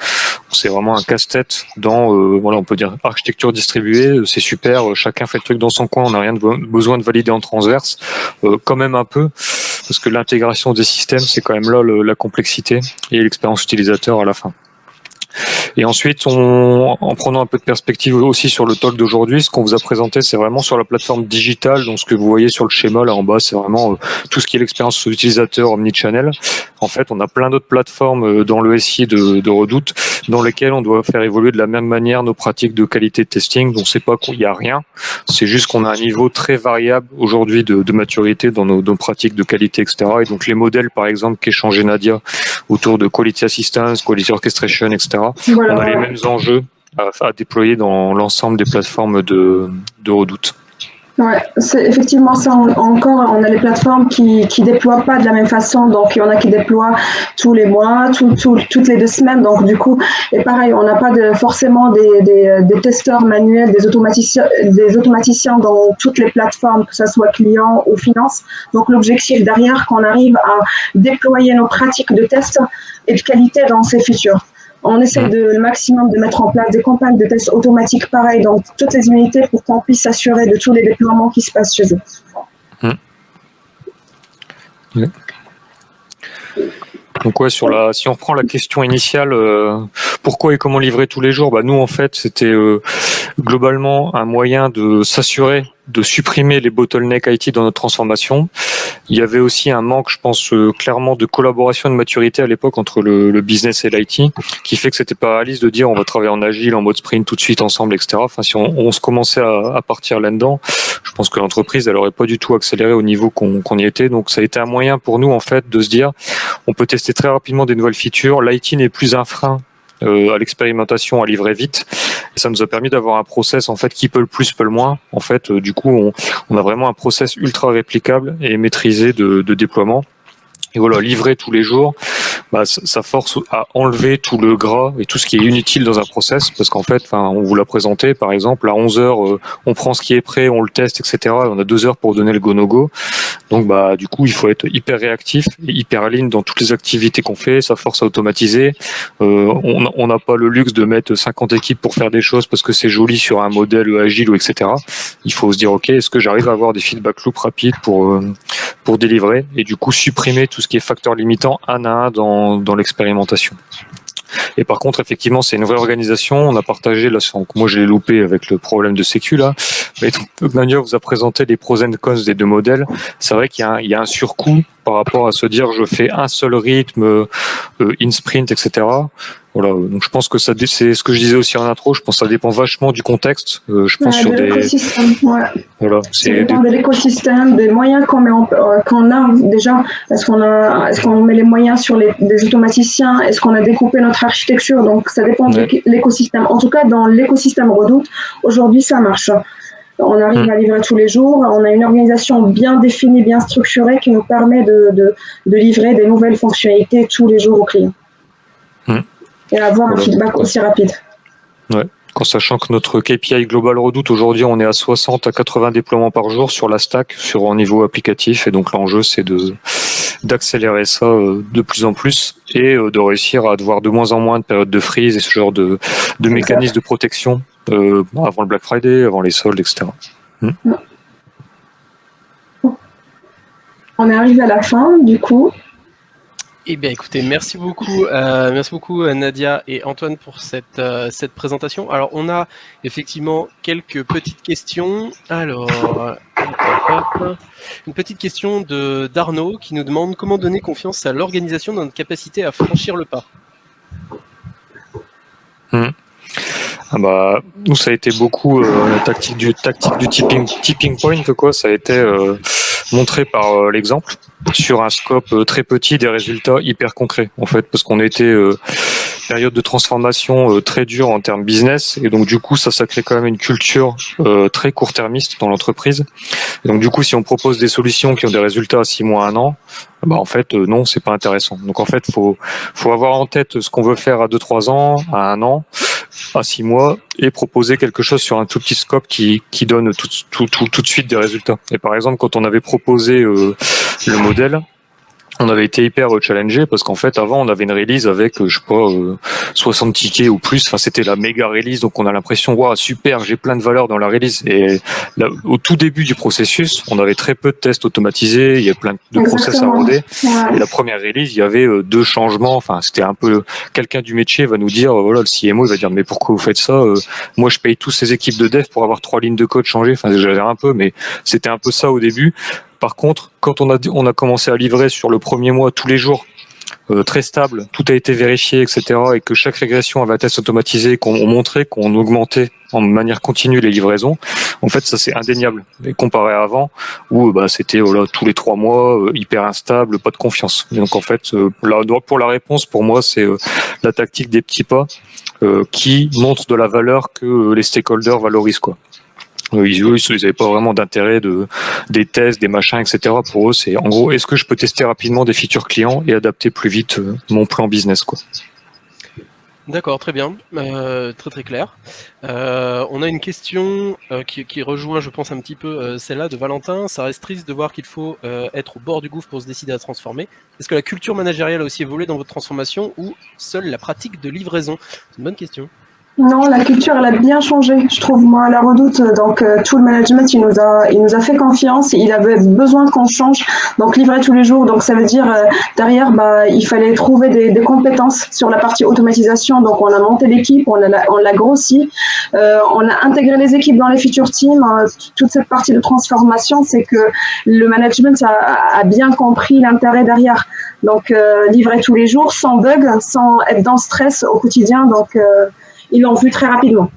C'est vraiment un casse-tête dans, on peut dire architecture distribuée, c'est super, chacun fait le truc dans son coin, on n'a rien besoin de valider en transverse, quand même un peu, parce que l'intégration des systèmes, c'est quand même là la complexité et l'expérience utilisateur à la fin. Et ensuite, en prenant un peu de perspective aussi sur le talk d'aujourd'hui, ce qu'on vous a présenté, c'est vraiment sur la plateforme digitale. Donc, ce que vous voyez sur le schéma là en bas, c'est vraiment tout ce qui est l'expérience utilisateur omnichannel. En fait, on a plein d'autres plateformes dans le SI de Redoute dans lesquelles on doit faire évoluer de la même manière nos pratiques de qualité de testing. Donc, c'est pas qu'il y a rien, c'est juste qu'on a un niveau très variable aujourd'hui de maturité dans nos pratiques de qualité, etc. Et donc, les modèles, par exemple, qu'échangeait Nadia autour de quality assistance, quality orchestration, etc. Voilà, On a les mêmes enjeux à déployer dans l'ensemble des plateformes de Redoute. Ouais, c'est effectivement ça. Encore, on a les plateformes qui déploient pas de la même façon. Donc, il y en a qui déploient tous les mois, toutes les 2 semaines. Donc, du coup, et pareil, on n'a pas forcément des testeurs manuels, des automaticiens dans toutes les plateformes, que ce soit client ou finance. Donc, l'objectif derrière, qu'on arrive à déployer nos pratiques de test et de qualité dans ces futurs. On essaie le maximum de mettre en place des campagnes de tests automatiques pareil dans toutes les unités pour qu'on puisse s'assurer de tous les déploiements qui se passent chez eux. Ouais. Donc ouais, si on reprend la question initiale, pourquoi et comment livrer tous les jours, nous en fait c'était globalement un moyen de s'assurer de supprimer les bottlenecks IT dans notre transformation. Il y avait aussi un manque, je pense, clairement de collaboration et de maturité à l'époque entre le business et l'IT, qui fait que c'était pas réaliste de dire on va travailler en agile, en mode sprint tout de suite ensemble, etc. Enfin, si on se commençait à partir là-dedans, je pense que l'entreprise, elle aurait pas du tout accéléré au niveau qu'on y était. Donc, ça a été un moyen pour nous, en fait, de se dire on peut tester très rapidement des nouvelles features. L'IT n'est plus un frein à l'expérimentation, à livrer vite. Et ça nous a permis d'avoir un process en fait qui peut le plus, peut le moins. En fait, du coup, on a vraiment un process ultra réplicable et maîtrisé de déploiement. Et voilà, livrer tous les jours, ça force à enlever tout le gras et tout ce qui est inutile dans un process, parce qu'en fait, on vous l'a présenté, par exemple, à 11 heures, on prend ce qui est prêt, on le teste, etc. On a 2 heures pour donner le go-no-go. Donc, du coup, il faut être hyper réactif et hyper lean dans toutes les activités qu'on fait. Ça force à automatiser. On n'a pas le luxe de mettre 50 équipes pour faire des choses parce que c'est joli sur un modèle agile ou etc. Il faut se dire, OK, est-ce que j'arrive à avoir des feedback loops rapides pour délivrer et du coup supprimer tout ce qui est facteur limitant un à un dans l'expérimentation. Et par contre, effectivement, c'est une vraie organisation. On a partagé, là, moi je l'ai loupé avec le problème de sécu, là. Mais donc, Nadia vous a présenté les pros and cons des 2 modèles. C'est vrai qu'il y a un surcoût par rapport à se dire je fais un seul rythme, in sprint, etc. Voilà, donc je pense que c'est ce que je disais aussi en intro, je pense que ça dépend vachement du contexte. Je pense sur des... Voilà, ça dépend de l'écosystème, des moyens qu'on a déjà. Est-ce qu'on met les moyens sur des automaticiens? Est-ce qu'on a découpé notre architecture? Donc ça dépend de l'écosystème. En tout cas, dans l'écosystème Redoute, aujourd'hui ça marche. On arrive à livrer tous les jours. On a une organisation bien définie, bien structurée qui nous permet de livrer des nouvelles fonctionnalités tous les jours aux clients. Et avoir un feedback aussi rapide. Ouais. En sachant que notre KPI Global Redoute, aujourd'hui, on est à 60 à 80 déploiements par jour sur la stack, sur un niveau applicatif. Et donc, l'enjeu, c'est d'accélérer ça de plus en plus et de réussir à avoir de moins en moins de périodes de freeze et ce genre de mécanismes de protection avant le Black Friday, avant les soldes, etc. On est arrivé à la fin, du coup. Eh bien, écoutez, merci beaucoup Nadia et Antoine pour cette présentation. Alors, on a effectivement quelques petites questions. Alors, une petite question d'Arnaud qui nous demande comment donner confiance à l'organisation dans notre capacité à franchir le pas. Nous, ça a été beaucoup la tactique du tipping point, quoi. Ça a été montré par l'exemple sur un scope très petit, des résultats hyper concrets, en fait, parce qu'on était période de transformation très dure en termes business, et donc du coup ça crée quand même une culture très court-termiste dans l'entreprise. Et donc du coup, si on propose des solutions qui ont des résultats à 6 mois, 1 an, en fait non, c'est pas intéressant. Donc en fait, faut avoir en tête ce qu'on veut faire à 2-3 ans, à 1 an, à 6 mois, et proposer quelque chose sur un tout petit scope qui donne tout de suite des résultats. Et par exemple, quand on avait proposé le modèle, on avait été hyper challengé parce qu'en fait avant on avait une release avec 60 tickets ou plus, enfin c'était la méga release, donc on a l'impression waouh super, j'ai plein de valeur dans la release, et là, au tout début du processus on avait très peu de tests automatisés, il y a plein de process à roder, et la première release il y avait 2 changements, enfin c'était un peu quelqu'un du métier va nous dire voilà, le CMO il va dire mais pourquoi vous faites ça, moi je paye tous ces équipes de dev pour avoir 3 lignes de code changées, enfin j'exagère un peu mais c'était un peu ça au début. Par contre, quand on a commencé à livrer sur le premier mois tous les jours, très stable, tout a été vérifié, etc., et que chaque régression avait un test automatisé, qu'on montrait qu'on augmentait en manière continue les livraisons, en fait, ça c'est indéniable. Et comparé à avant, où c'était tous les 3 mois, hyper instable, pas de confiance. Et donc en fait, là, pour la réponse, pour moi, c'est la tactique des petits pas qui montre de la valeur que les stakeholders valorisent, quoi. Ils n'avaient pas vraiment d'intérêt des tests, des machins, etc. Pour eux, c'est en gros, est-ce que je peux tester rapidement des features clients et adapter plus vite mon plan business, quoi. D'accord, très bien, très très clair. On a une question qui rejoint, je pense, un petit peu celle-là de Valentin. Ça reste triste de voir qu'il faut être au bord du gouffre pour se décider à transformer. Est-ce que la culture managériale a aussi évolué dans votre transformation ou seule la pratique de livraison? C'est une bonne question. Non, la culture, elle a bien changé, je trouve, moi, à la Redoute. Donc, tout le management, il nous a fait confiance. Il avait besoin qu'on change, donc livrer tous les jours. Donc, ça veut dire, derrière, il fallait trouver des compétences sur la partie automatisation. Donc, on a monté l'équipe, on l'a grossi, on a intégré les équipes dans les futurs teams. Toute cette partie de transformation, c'est que le management a bien compris l'intérêt derrière. Donc, livrer tous les jours, sans bug, sans être dans le stress au quotidien. Donc, ils l'ont vu très rapidement.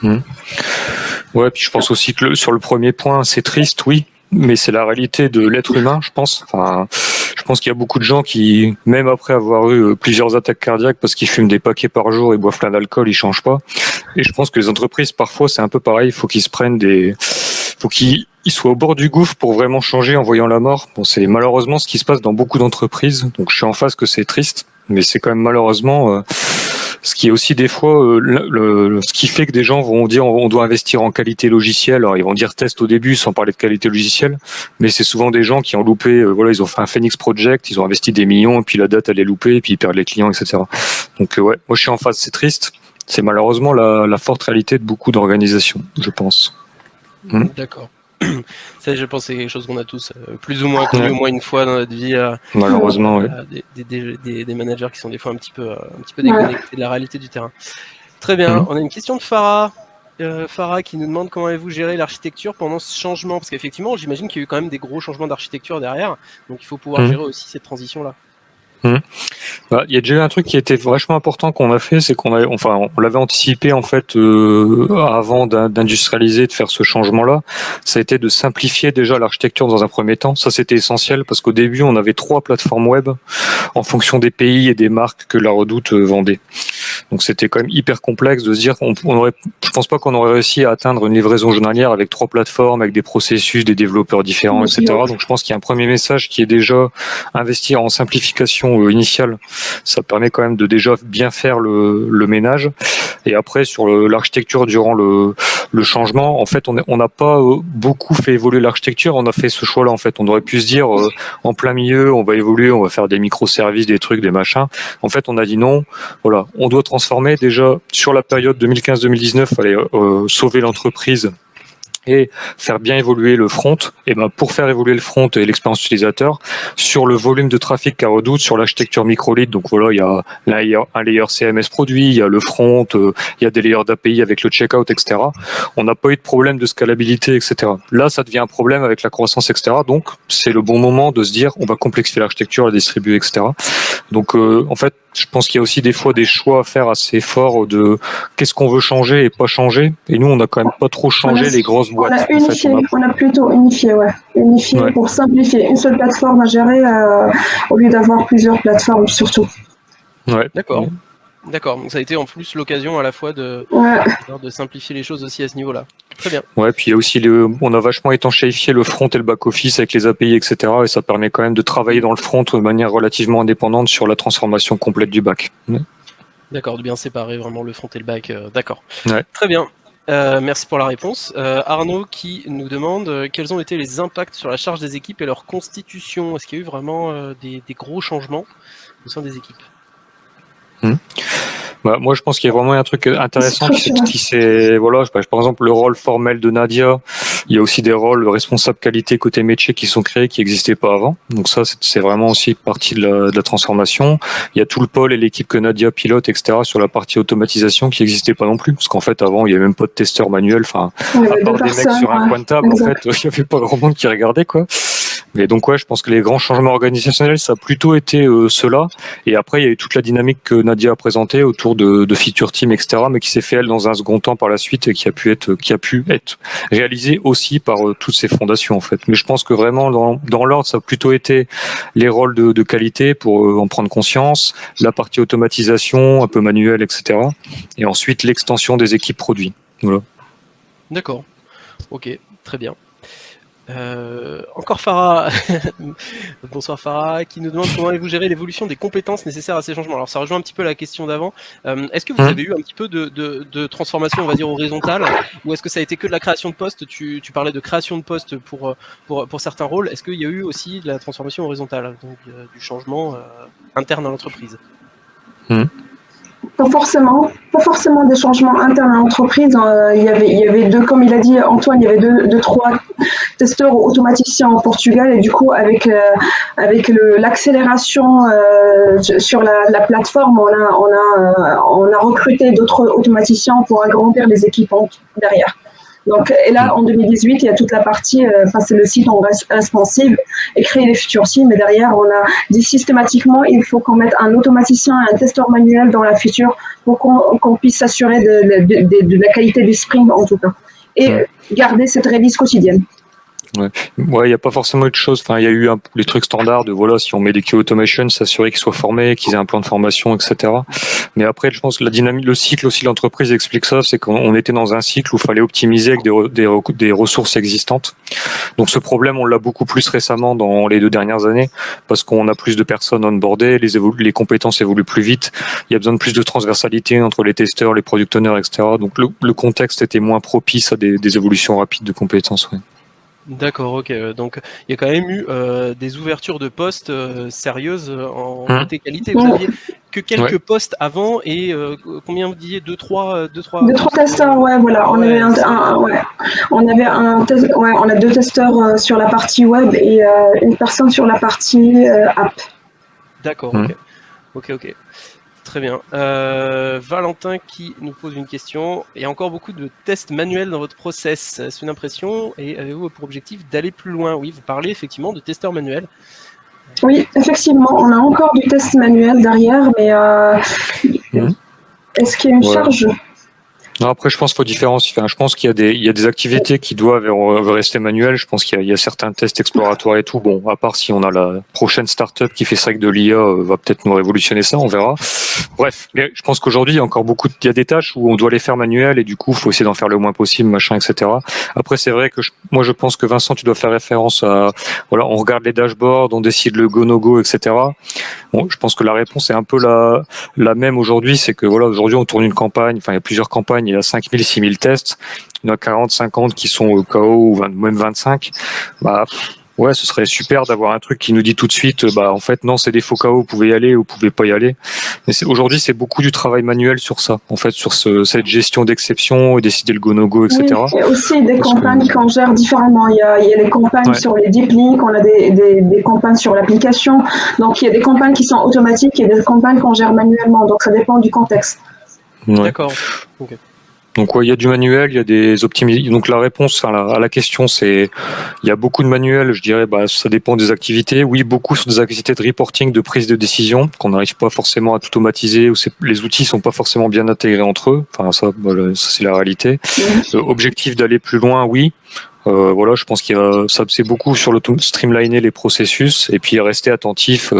Ouais, puis je pense aussi que sur le premier point, c'est triste, oui, mais c'est la réalité de l'être humain, je pense. Enfin, je pense qu'il y a beaucoup de gens qui, même après avoir eu plusieurs attaques cardiaques parce qu'ils fument des paquets par jour et boivent plein d'alcool, ils changent pas. Et je pense que les entreprises, parfois, c'est un peu pareil. Il faut qu'ils se prennent faut qu'ils soient au bord du gouffre pour vraiment changer en voyant la mort. Bon, c'est malheureusement ce qui se passe dans beaucoup d'entreprises. Donc, je suis en face que c'est triste, mais c'est quand même malheureusement ce qui est aussi des fois ce qui fait que des gens vont dire on doit investir en qualité logicielle. Alors ils vont dire test au début sans parler de qualité logicielle, mais c'est souvent des gens qui ont loupé, ils ont fait un Phoenix Project, ils ont investi des millions et puis la date elle est loupée et puis ils perdent les clients, etc. Donc ouais, moi je suis en face, c'est triste. C'est malheureusement la forte réalité de beaucoup d'organisations, je pense. D'accord. Ça, je pense que c'est quelque chose qu'on a tous plus ou moins connu au moins une fois dans notre vie. Malheureusement, oui. Des managers qui sont des fois un petit peu déconnectés de la réalité du terrain. Très bien. On a une question de Farah. Farah qui nous demande comment avez-vous géré l'architecture pendant ce changement, parce qu'effectivement, j'imagine qu'il y a eu quand même des gros changements d'architecture derrière, donc il faut pouvoir gérer aussi cette transition-là. Il y a déjà eu un truc qui était vachement important qu'on a fait, c'est on l'avait anticipé en fait avant d'industrialiser, de faire ce changement-là. Ça a été de simplifier déjà l'architecture dans un premier temps. Ça c'était essentiel parce qu'au début on avait 3 plateformes web en fonction des pays et des marques que la Redoute vendait. Donc c'était quand même hyper complexe de se dire je pense pas qu'on aurait réussi à atteindre une livraison journalière avec 3 plateformes, avec des processus, des développeurs différents, etc. Donc je pense qu'il y a un premier message qui est déjà investir en simplification initiale. Ça permet quand même de déjà bien faire le ménage. Et après sur l'architecture durant le changement, en fait on n'a pas beaucoup fait évoluer l'architecture. On a fait ce choix-là en fait. On aurait pu se dire en plein milieu, on va évoluer, on va faire des microservices, des trucs, des machins. En fait on a dit non. Voilà, on doit transformer déjà sur la période 2015-2019, fallait sauver l'entreprise et faire bien évoluer le front. Et pour faire évoluer le front et l'expérience utilisateur, sur le volume de trafic qu'a Redoute, sur l'architecture microlead, donc voilà, il y a un layer CMS produit, il y a le front, il y a des layers d'API avec le checkout, etc. On n'a pas eu de problème de scalabilité, etc. Là, ça devient un problème avec la croissance, etc. Donc, c'est le bon moment de se dire, on va complexifier l'architecture, la distribuer, etc. Donc, en fait, je pense qu'il y a aussi des fois des choix à faire assez forts de qu'est-ce qu'on veut changer et pas changer. Et nous, on n'a quand même pas trop changé les grosses boîtes. On a plutôt unifié, pour simplifier. Une seule plateforme à gérer au lieu d'avoir plusieurs plateformes, surtout. Ouais. D'accord. Donc ça a été en plus l'occasion à la fois de simplifier les choses aussi à ce niveau-là. Très bien. Ouais, puis il y a aussi on a vachement étanchéifié le front et le back-office avec les API, etc. Et ça permet quand même de travailler dans le front de manière relativement indépendante sur la transformation complète du back. D'accord, de bien séparer vraiment le front et le back. D'accord. Ouais. Très bien. Merci pour la réponse. Arnaud qui nous demande quels ont été les impacts sur la charge des équipes et leur constitution. Est-ce qu'il y a eu vraiment des gros changements au sein des équipes? Bah, moi, je pense qu'il y a vraiment un truc intéressant qui s'est, voilà, par exemple, le rôle formel de Nadia. Il y a aussi des rôles responsables qualité côté métier qui sont créés, qui n'existaient pas avant. Donc ça, c'est vraiment aussi partie de la transformation. Il y a tout le pôle et l'équipe que Nadia pilote, etc., sur la partie automatisation qui n'existait pas non plus. Parce qu'en fait, avant, il n'y avait même pas de testeur manuel. Enfin, à part des mecs sur un coin de table, en fait, il n'y avait pas grand monde qui regardait, quoi. Mais donc ouais, je pense que les grands changements organisationnels, ça a plutôt été cela. Et après, il y a eu toute la dynamique que Nadia a présentée autour de feature team, etc., mais qui s'est fait elle dans un second temps par la suite et qui a pu être réalisée aussi par toutes ces fondations en fait. Mais je pense que vraiment dans l'ordre, ça a plutôt été les rôles de qualité pour en prendre conscience, la partie automatisation, un peu manuelle, etc. Et ensuite l'extension des équipes produits. Voilà. D'accord. Ok, très bien. Encore Farah, bonsoir Farah, qui nous demande comment allez-vous gérer l'évolution des compétences nécessaires à ces changements. Alors ça rejoint un petit peu la question d'avant. Est-ce que vous avez eu un petit peu de transformation, on va dire, horizontale, ou est-ce que ça a été que de la création de postes? Tu parlais de création de postes pour certains rôles. Est-ce qu'il y a eu aussi de la transformation horizontale, donc du changement interne à l'entreprise? Pas forcément des changements internes à l'entreprise. Il y avait deux, comme il a dit Antoine, il y avait deux, trois testeurs automaticiens au Portugal et du coup avec l'accélération sur la plateforme, on a recruté d'autres automaticiens pour agrandir les équipes derrière. Donc, et là, en 2018, il y a toute la partie, c'est le site en responsive et créer les feature teams. Et derrière, on a dit systématiquement, il faut qu'on mette un automaticien et un testeur manuel dans la feature pour qu'on puisse s'assurer de la qualité des sprints, en tout cas. Et garder cette release quotidienne. Ouais, il n'y a pas forcément eu de choses. Enfin, il y a eu les trucs standards de voilà, si on met des QA automation, s'assurer qu'ils soient formés, qu'ils aient un plan de formation, etc. Mais après, je pense que la dynamique, le cycle aussi, l'entreprise explique ça, c'est qu'on était dans un cycle où il fallait optimiser avec des ressources existantes. Donc ce problème, on l'a beaucoup plus récemment dans les 2 dernières années, parce qu'on a plus de personnes onboardées, les compétences évoluent plus vite, il y a besoin de plus de transversalité entre les testeurs, les product owners, etc. Donc le contexte était moins propice à des évolutions rapides de compétences. Ouais. D'accord, ok. Donc il y a quand même eu des ouvertures de postes sérieuses en côté qualité. Vous aviez que quelques postes avant et combien vous disiez 2-3 testeurs, ouais, voilà. On a 2 testeurs sur la partie web et une personne sur la partie app. D'accord, ok. Très bien. Valentin qui nous pose une question. Il y a encore beaucoup de tests manuels dans votre process. C'est une impression et avez-vous pour objectif d'aller plus loin? Oui, vous parlez effectivement de testeurs manuels. Oui, effectivement, on a encore du test manuel derrière, mais est-ce qu'il y a une charge? Non, après, je pense qu'il faut différencier. Enfin, je pense qu'il y a des activités qui doivent rester manuelles. Je pense qu'il y a certains tests exploratoires et tout. Bon, à part si on a la prochaine startup qui fait ça avec de l'IA, va peut-être nous révolutionner ça, on verra. Bref, mais je pense qu'aujourd'hui, il y a encore il y a des tâches où on doit les faire manuelles et du coup, il faut essayer d'en faire le moins possible, machin, etc. Après, c'est vrai que moi, je pense que Vincent, tu dois faire référence à, voilà, on regarde les dashboards, on décide le go, no go, etc. Bon, je pense que la réponse est un peu la même aujourd'hui. C'est que voilà, aujourd'hui, on tourne une campagne. Enfin, il y a plusieurs campagnes. Il y a 5000, 6000 tests. Il y en a 40, 50 qui sont au KO ou même 25. Bah, ouais, ce serait super d'avoir un truc qui nous dit tout de suite, en fait, non, c'est des faux KO, vous pouvez y aller ou vous pouvez pas y aller. Mais aujourd'hui, c'est beaucoup du travail manuel sur ça, en fait, sur cette gestion d'exception et décider le go-no-go, etc. Oui, il y a aussi des campagnes qu'on gère différemment. Il y a les campagnes sur les deep links, on a des campagnes sur l'application. Donc, il y a des campagnes qui sont automatiques et des campagnes qu'on gère manuellement. Donc, ça dépend du contexte. Ouais. D'accord. Ok. Donc il y a du manuel, il y a des optimisations. Donc la réponse à la question, c'est il y a beaucoup de manuels. Je dirais, ça dépend des activités. Oui, beaucoup sur des activités de reporting, de prise de décision, qu'on n'arrive pas forcément à automatiser, ou les outils sont pas forcément bien intégrés entre eux. Enfin ça c'est la réalité. Objectif d'aller plus loin, oui. Voilà, je pense c'est beaucoup sur le streamliner les processus et puis rester attentif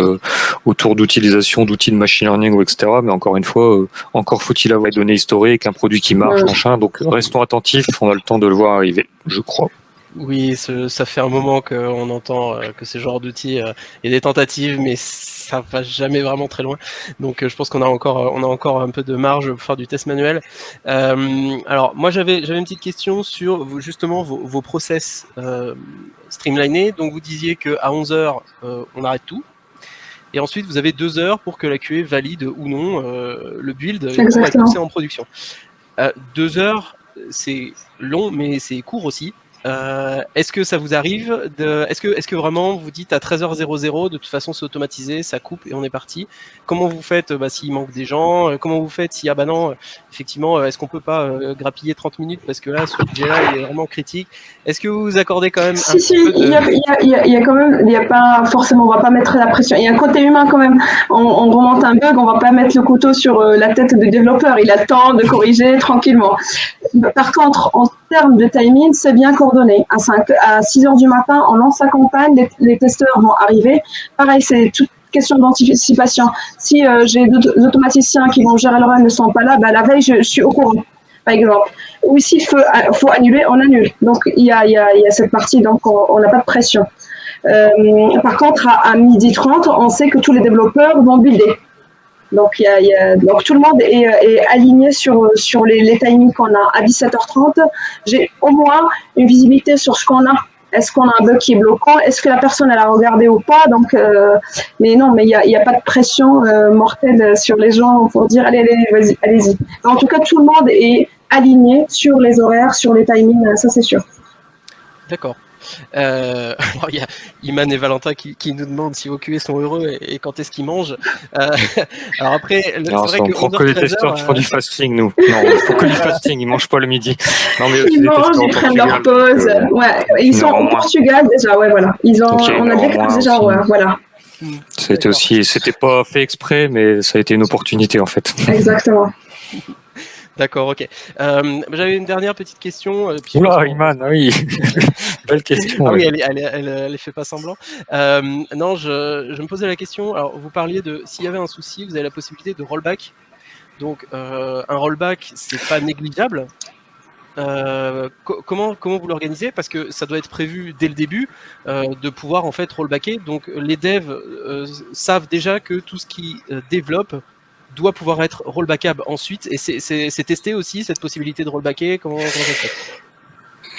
autour d'utilisation d'outils de machine learning ou etc. Mais encore une fois, encore faut-il avoir des données historiques, un produit qui marche, machin. Donc restons attentifs, on a le temps de le voir arriver, je crois. Oui, ça fait un moment qu'on entend que ce genre d'outils, il y a des tentatives, mais ça va jamais vraiment très loin. Donc, je pense qu'on a encore un peu de marge pour faire du test manuel. Alors, moi, j'avais une petite question sur justement vos process streamlinés. Donc, vous disiez qu'à 11h, on arrête tout. Et ensuite, vous avez 2 heures pour que la QA valide ou non le build et pour être poussé en production. 2 heures, c'est long, mais c'est court aussi. Est-ce que ça vous arrive est-ce que vraiment vous dites à 13h00, de toute façon c'est automatisé, ça coupe et on est parti? Comment vous faites s'il manque des gens? Comment vous faites si, ah bah non, effectivement, est-ce qu'on peut pas grappiller 30 minutes parce que là, ce sujet-là, il est vraiment critique? Est-ce que vous vous accordez quand même il y a quand même, il y a pas forcément, on va pas mettre la pression. Il y a un côté humain quand même. On remonte un bug, on va pas mettre le couteau sur la tête du développeur. Il a le temps de corriger tranquillement. Par contre, en termes de timing, c'est bien coordonné. À 6 heures du matin, on lance la campagne, les testeurs vont arriver. Pareil, c'est toute question d'anticipation. Si j'ai d'autres automaticiens qui vont gérer le run ne sont pas là, la veille, je suis au courant, par exemple. Ou s'il faut annuler, on annule. Donc, il y a cette partie, donc on n'a pas de pression. Par contre, à 12h30, on sait que tous les développeurs vont builder. Donc, donc tout le monde est aligné sur les timings qu'on a. À 17h30, j'ai au moins une visibilité sur ce qu'on a. Est-ce qu'on a un bug qui est bloquant? Est-ce que la personne elle a regardé ou pas? Donc, mais non, mais il y a pas de pression mortelle sur les gens pour dire allez, vas-y, allez-y. En tout cas, tout le monde est aligné sur les horaires, sur les timings, ça c'est sûr. D'accord. Alors, il y a Iman et Valentin qui nous demandent si vos QA sont heureux et quand est-ce qu'ils mangent. Alors après, c'est vrai on que prend que les testeurs qui font du fasting, nous. Non, il faut que du fasting, ils mangent pas le midi. Non, mais ils mangent, ils prennent leur pause. Ouais, ils sont au Portugal déjà, ouais, voilà. On a déclaré déjà, ouais, voilà. C'était pas fait exprès, mais ça a été une opportunité en fait. Exactement. D'accord, ok. J'avais une dernière petite question. Oula, Iman, oui. Belle question. Ah oui, elle fait pas semblant. Non, je me posais la question. Alors, vous parliez de s'il y avait un souci, vous avez la possibilité de rollback. Donc, un rollback, c'est pas négligeable. Comment vous l'organisez? Parce que ça doit être prévu dès le début de pouvoir en fait rollbacker. Donc, les devs savent déjà que tout ce qui développe doit pouvoir être rollbackable ensuite, et c'est testé aussi cette possibilité de rollbacker. Comment ça se fait?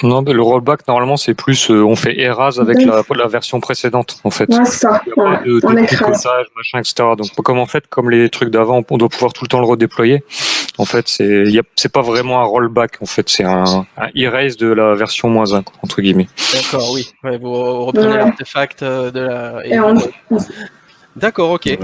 Non, mais le rollback normalement c'est plus on fait erase avec la version précédente en fait. Ouais, ça. Il n'y a pas de tricotage, machin, etc. Donc comme les trucs d'avant, on doit pouvoir tout le temps le redéployer. En fait, c'est pas vraiment un rollback. En fait, c'est un erase de la version -1 entre guillemets. D'accord, oui. Ouais, vous reprenez l'artefact de la. D'accord, ok.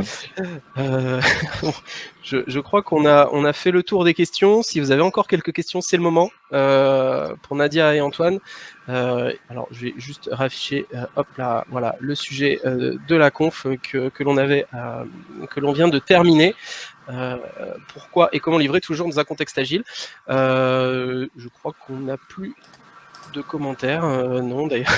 Je crois qu'on a fait le tour des questions. Si vous avez encore quelques questions, c'est le moment pour Nadia et Antoine. Alors, je vais juste rafficher, hop là, voilà, le sujet de la conf que l'on vient de terminer. Pourquoi et comment livrer toujours dans un contexte agile. Je crois qu'on n'a plus de commentaires. Non, d'ailleurs,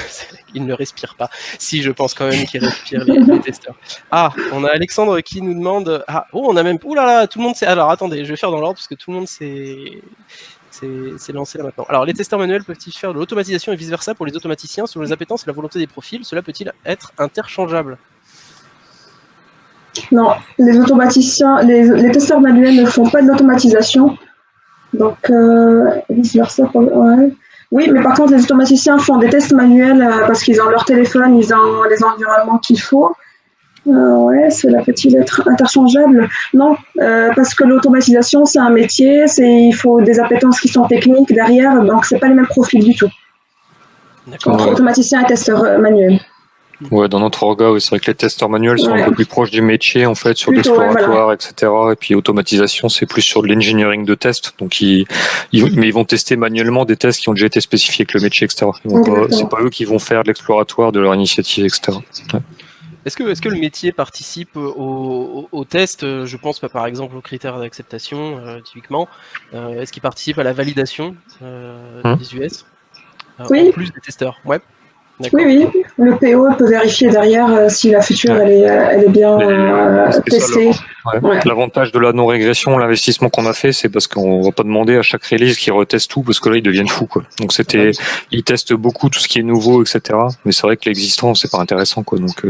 ils ne respirent pas. Si, je pense quand même qu'ils respirent, les testeurs. Ah, on a Alexandre qui nous demande... Ah, oh, on a même... Ouh là là, tout le monde s'est... Alors, attendez, je vais faire dans l'ordre, parce que tout le monde s'est lancé là maintenant. Alors, les testeurs manuels peuvent-ils faire de l'automatisation et vice-versa pour les automaticiens selon les appétences et la volonté des profils? Cela peut-il être interchangeable? Non, les automaticiens, les testeurs manuels ne font pas de l'automatisation. Donc, vice-versa, ouais. Oui, mais par contre, les automaticiens font des tests manuels parce qu'ils ont leur téléphone, ils ont les environnements qu'il faut. Ouais, cela peut-il être interchangeable? Non, parce que l'automatisation, c'est un métier, il faut des appétences qui sont techniques derrière, donc c'est pas les mêmes profils du tout. Entre automaticien et testeur manuel. Ouais, dans notre orga, c'est vrai que les testeurs manuels sont un peu plus proches du métier, en fait, sur l'exploratoire, etc. Et puis automatisation, c'est plus sur de l'engineering de test. Donc, mais ils vont tester manuellement des tests qui ont déjà été spécifiés avec le métier, etc. C'est pas eux qui vont faire de l'exploratoire de leur initiative, etc. Ouais. Est-ce que le métier participe au test? Je pense par exemple aux critères d'acceptation, typiquement. Est-ce qu'il participe à la validation des US en plus des testeurs? Ouais. Oui, le PO peut vérifier derrière si la feature elle est bien testée. Ouais. L'avantage de la non-régression, l'investissement qu'on a fait, c'est parce qu'on va pas demander à chaque release qu'ils retestent tout, parce que là, ils deviennent fous, quoi. Donc ils testent beaucoup tout ce qui est nouveau, etc. Mais c'est vrai que l'existant, c'est pas intéressant, quoi. Donc,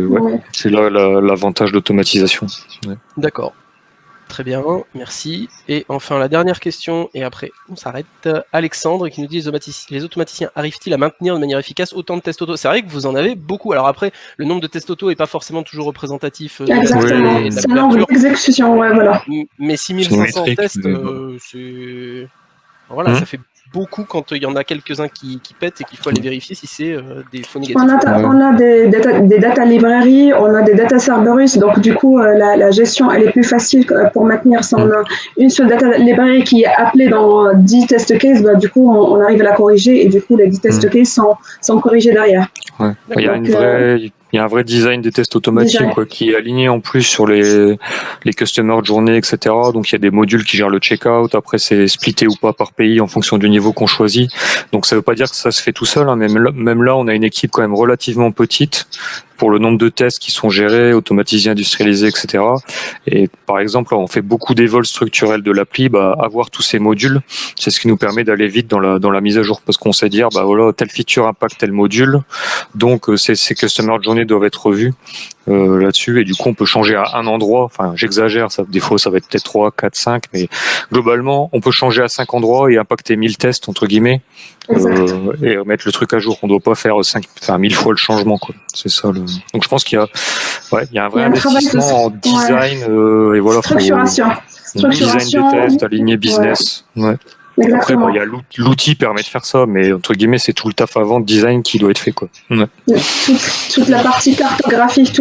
c'est là l'avantage d'automatisation. Ouais. D'accord. Très bien, merci. Et enfin, la dernière question, et après, on s'arrête. Alexandre qui nous dit les automaticiens arrivent-ils à maintenir de manière efficace autant de tests auto? C'est vrai que vous en avez beaucoup. Alors après, le nombre de tests auto n'est pas forcément toujours représentatif de Exactement, la c'est le nombre d'exécutions, voilà. Mais 6500 tests, c'est... Voilà, ça fait beaucoup quand il y en a quelques-uns qui pètent et qu'il faut aller vérifier si c'est des faux négatifs. On a des data librairies, on a des data Cerberus, donc du coup la gestion elle est plus facile pour maintenir ça. On a une seule data librairie qui est appelée dans 10 test cases, du coup on arrive à la corriger et du coup les 10 test cases sont corrigés derrière. Ouais. Il y a un vrai design des tests automatiques quoi, qui est aligné en plus sur les customer journées, etc. Donc il y a des modules qui gèrent le checkout. Après c'est splitté ou pas par pays en fonction du niveau qu'on choisit. Donc ça veut pas dire que ça se fait tout seul. Hein, même là, on a une équipe quand même relativement petite pour le nombre de tests qui sont gérés, automatisés, industrialisés, etc. Et par exemple, on fait beaucoup d'évols structurels de l'appli. Avoir tous ces modules, c'est ce qui nous permet d'aller vite dans la mise à jour, parce qu'on sait dire, voilà, telle feature impacte tel module, donc ces customer journées doivent être revues là-dessus, et du coup, on peut changer à un endroit. Enfin, j'exagère, des fois, ça va être peut-être 3, 4, 5, mais globalement, on peut changer à 5 endroits et impacter 1000 tests, entre guillemets, et mettre le truc à jour. On ne doit pas faire 1000 fois le changement, quoi. C'est ça. Donc, je pense qu'il y a un vrai investissement en design et voilà. Structuration. Design des tests, aligner business. Ouais. Après, il y a l'outil permet de faire ça, mais entre guillemets, c'est tout le taf avant de design qui doit être fait, quoi. Ouais. Toute la partie cartographique,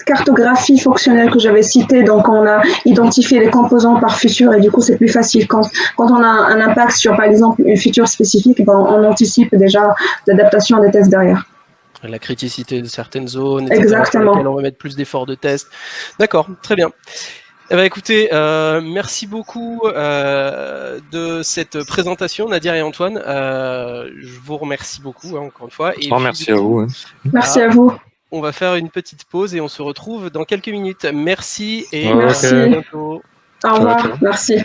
cartographie fonctionnelle que j'avais citée, donc on a identifié les composants par feature et du coup c'est plus facile quand on a un impact sur par exemple une feature spécifique, on anticipe déjà l'adaptation des tests derrière. La criticité de certaines zones, etc. Exactement. Sur lesquelles on va mettre plus d'efforts de test. D'accord, très bien. Eh ben, écoutez, merci beaucoup de cette présentation, Nadir et Antoine. Je vous remercie beaucoup, encore une fois. Et puis, merci à vous. Hein. Merci à vous. On va faire une petite pause et on se retrouve dans quelques minutes. Merci et merci. à bientôt. Au revoir, merci.